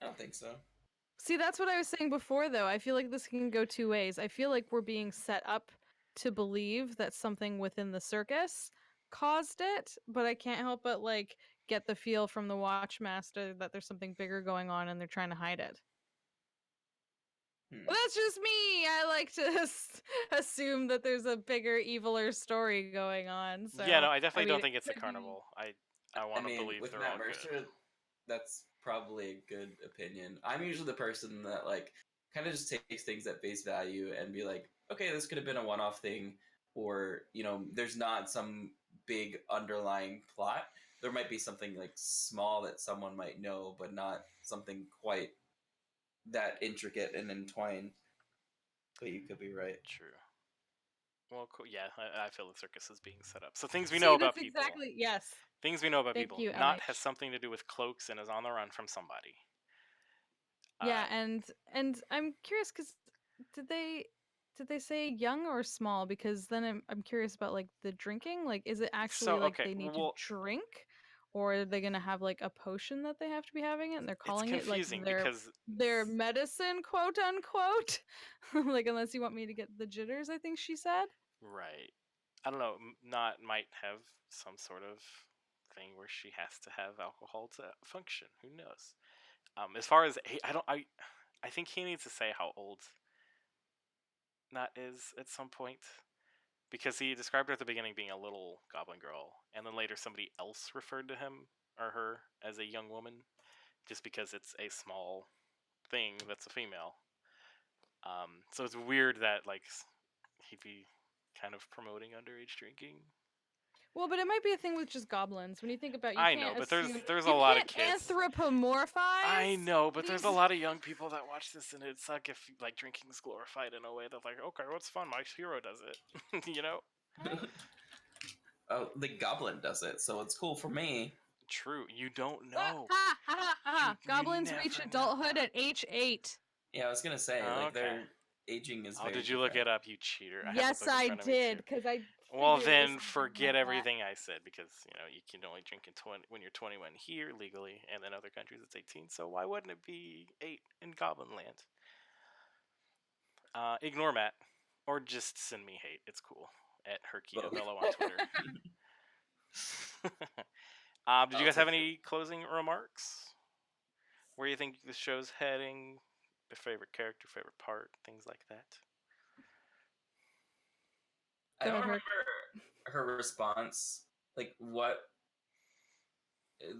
I don't think so. See, that's what I was saying before, though. I feel like this can go two ways. I feel like we're being set up to believe that something within the circus caused it, but I can't help but like get the feel from the Watchmaster that there's something bigger going on and they're trying to hide it. Well, that's just me. I like to assume that there's a bigger, eviler story going on. Yeah, no, So, I I definitely mean, don't it think it's a could be. carnival. I I want to mean, believe with they're Matt all good. Mercer, that's probably a good opinion. I'm usually the person that like kind of just takes things at face value and be like, okay, this could have been a one-off thing, or there's not some big underlying plot. There might be something like small that someone might know, but not something quite that intricate and entwined. But you could be right. True. Well, cool. Yeah, I feel the circus is being set up. So things we know See, about that's people. exactly. Yes. Things we know about Thank people. you, Not has MH. something to do with cloaks and is on the run from somebody. Yeah, and I'm curious because did they did they say young or small? Because then I'm curious about like the drinking. Like, is it actually So like okay, they need to well, drink, or are they gonna have like a potion that they have to be having it, and they're it's calling it like confusing their because their medicine, quote unquote? Like, unless you want me to get the jitters, I think she said. Right. I don't know. Not might have some sort of thing where she has to have alcohol to function. Who knows? As far as I don't. I think he needs to say how old Nat is at some point because he described her at the beginning being a little goblin girl, and then later somebody else referred to him or her as a young woman, just because it's a small thing that's a female. So it's weird that like he'd be kind of promoting underage drinking. Well, but it might be a thing with just goblins. When you think about, you I know, can't but assume there's a you lot of can't kids. I anthropomorphize know, but there's a these. lot of young people that watch this, and it'd suck if like drinking's glorified in a way that's like, okay, what's fun? My hero does it, you know. Oh, the goblin does it, so it's cool for me. True, you don't Ah, know. ha, ha, ha, ha. You Goblins reach never adulthood know. at age 8. Yeah, I was gonna say, like, Okay. their aging is Oh, very did you look different. it up, you cheater? I have the Yes, book in I front of me did, too. because I Well, figured it was then something forget like that. everything I said because you can only drink in 20 when you're 21 here legally, and in other countries it's 18. So why wouldn't it be 8 in Goblin Land? Ignore Matt, or just send me hate. It's cool at Herky Both. Novello on Twitter. Did you I'll guys have take it. any closing remarks? Where you think the show's heading? Your favorite character, favorite part, things like that. I Go don't ahead, Herc. remember her response, like what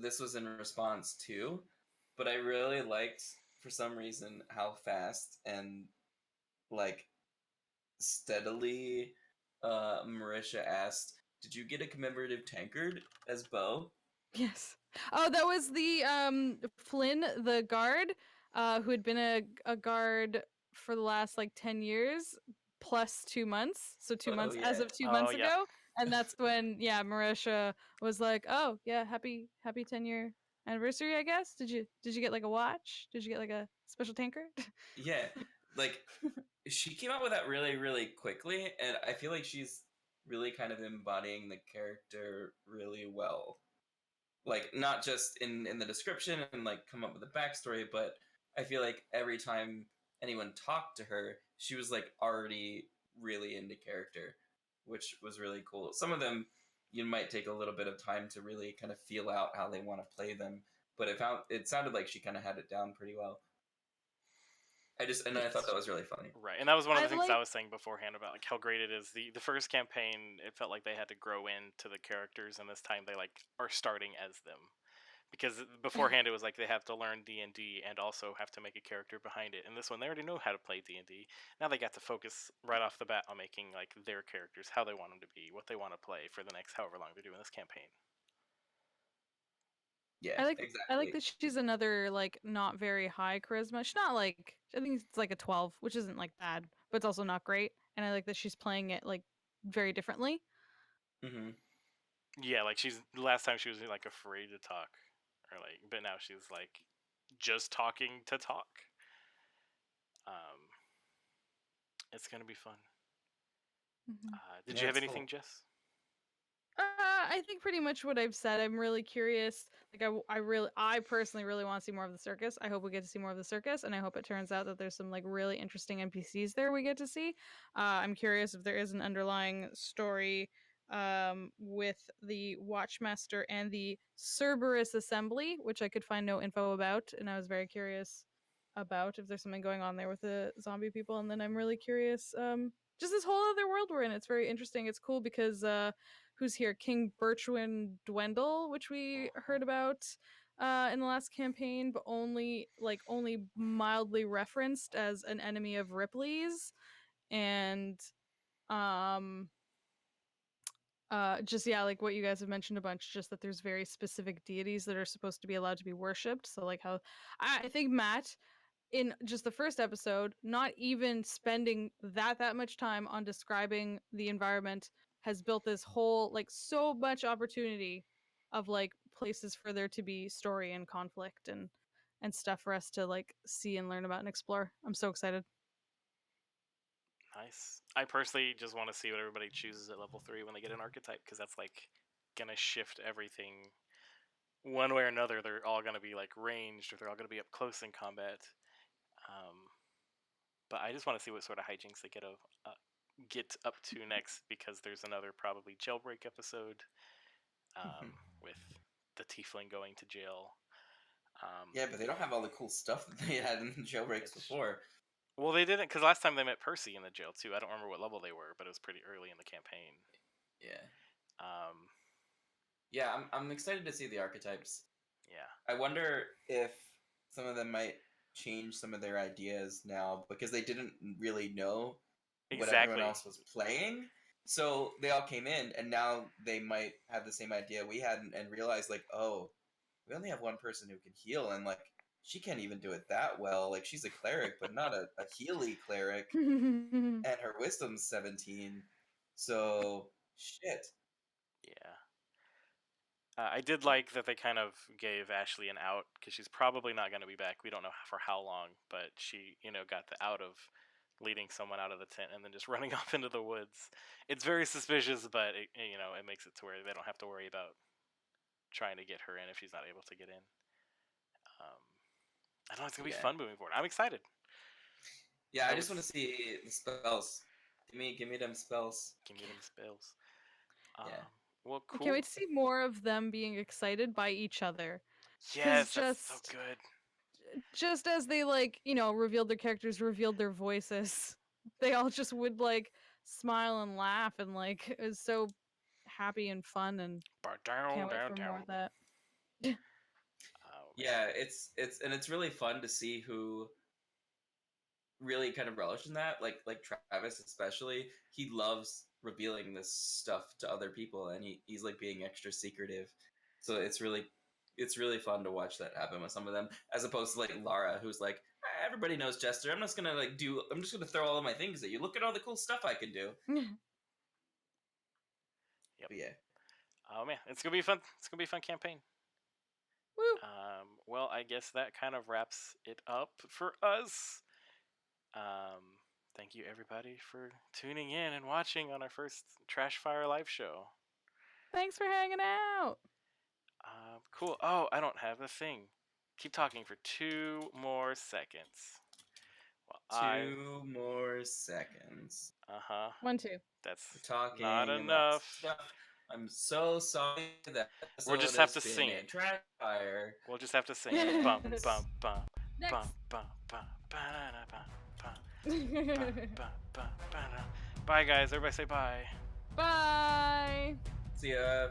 this was in response to, but I really liked, for some reason, how fast and like steadily Marisha asked, "Did you get a commemorative tankard as Bo?" Yes. Oh, that was the Flynn, the guard, who had been a guard for the last like 10 years plus 2 months. So two Oh months as yeah, of two Oh months yeah, ago. And that's when, yeah, Marisha was like, "Oh, yeah, happy 10-year anniversary, I guess. Did you get like a watch? Did you get like a special tankard?" yeah. Like she came out with that really, really quickly, and I feel like she's really kind of embodying the character really well. Like not just in the description and like come up with a backstory, but I feel like every time anyone talked to her, she was like already really into character, which was really cool. Some of them you might take a little bit of time to really kind of feel out how they want to play them, but it sounded like she kind of had it down pretty well. I thought yes. that was really funny. Right, and that was one of I the things I like was saying beforehand about like how great it is. The first campaign, it felt like they had to grow into the characters, and this time they like are starting as them. Because beforehand it was like they have to learn D&D and also have to make a character behind it. And this one they already know how to play D&D. Now they got to focus right off the bat on making like their characters, how they want them to be, what they want to play for the next however long they're doing this campaign. Yeah, I like exactly. that she's another like not very high charisma. She's not like, I think it's like a 12, which isn't like bad, but it's also not great. And I like that she's playing it like very differently. Hmm. Yeah, like she's last time she was like afraid to talk, or like, but now she's like just talking to talk. Um, it's gonna be fun. Mhm. Did you Yeah, have it's anything, cool. Jess? I think pretty much what I've said. I'm really curious. Like I personally really want to see more of the circus. I hope we get to see more of the circus, and I hope it turns out that there's some like really interesting NPCs there we get to see. I'm curious if there is an underlying story with the Watchmaster and the Cerberus Assembly, which I could find no info about, and I was very curious about if there's something going on there with the zombie people. And then I'm really curious, just this whole other world we're in. It's very interesting. It's cool because who's here? King Bertrand Dwendal, which we heard about in the last campaign, but only mildly referenced as an enemy of Ripley's, and um just yeah, like what you guys have mentioned a bunch, just that there's very specific deities that are supposed to be allowed to be worshipped. So like how I think Matt in just the first episode, not even spending that much time on describing the environment, has built this whole like so much opportunity of like places for there to be story and conflict and stuff for us to like see and learn about and explore. I'm so excited. Nice. I personally just want to see what everybody chooses at level 3 when they get an archetype, because that's like gonna shift everything one way or another. They're all gonna be like ranged, or they're all gonna be up close in combat. Um, but I just want to see what sort of hijinks they get up to next, because there's another probably jailbreak episode with the tiefling going to jail. Yeah, but they don't have all the cool stuff that they had in jailbreaks before. Well, they didn't, because last time they met Percy in the jail too. I don't remember what level they were, but it was pretty early in the campaign. Yeah. Yeah, I'm excited to see the archetypes. Yeah. I wonder if some of them might change some of their ideas now, because they didn't really know what everyone else was playing. So they all came in, and now they might have the same idea we had, and realize, like, oh, we only have one person who can heal, and, like, she can't even do it that well. Like, she's a cleric, but not a Healy cleric, and her wisdom's 17. So, shit. Yeah. I did like that they kind of gave Ashley an out, because she's probably not going to be back. We don't know for how long, but she, got the out of leading someone out of the tent and then just running off into the woods. It's very suspicious, but it makes it to where they don't have to worry about trying to get her in if she's not able to get in. I know it's gonna be fun moving forward. I'm excited. Yeah, I just want to see the spells. Give me them spells. Give me them spells. Yeah. Well, cool. I can't wait to see more of them being excited by each other. Yes, that's so good. Just as they revealed their characters, revealed their voices, they all just would smile and laugh, and it was so happy and fun, and can't wait for more of that. Yeah, it's really fun to see who really kind of relish in that. Like Travis especially, he loves revealing this stuff to other people, and he's like being extra secretive. So it's really fun to watch that happen with some of them, as opposed to like Lara, who's like, everybody knows Jester. I'm just gonna throw all of my things at you. Look at all the cool stuff I can do. Yep. But yeah. Oh man, it's gonna be fun. It's gonna be a fun campaign. Woo. Well, I guess that kind of wraps it up for us. Thank you everybody for tuning in and watching on our first Trash Fire live show. Thanks for hanging out. Cool. Oh, I don't have a thing. Keep talking for 2 more seconds. Well, 2 more seconds. 1, 2. That's talking not enough. I'm so sorry that we'll just have to sing it. Trash fire. We'll just have to sing it. Bum bum bum Next. bum bum bum bum. Bye guys. Everybody say bye. Bye. See ya.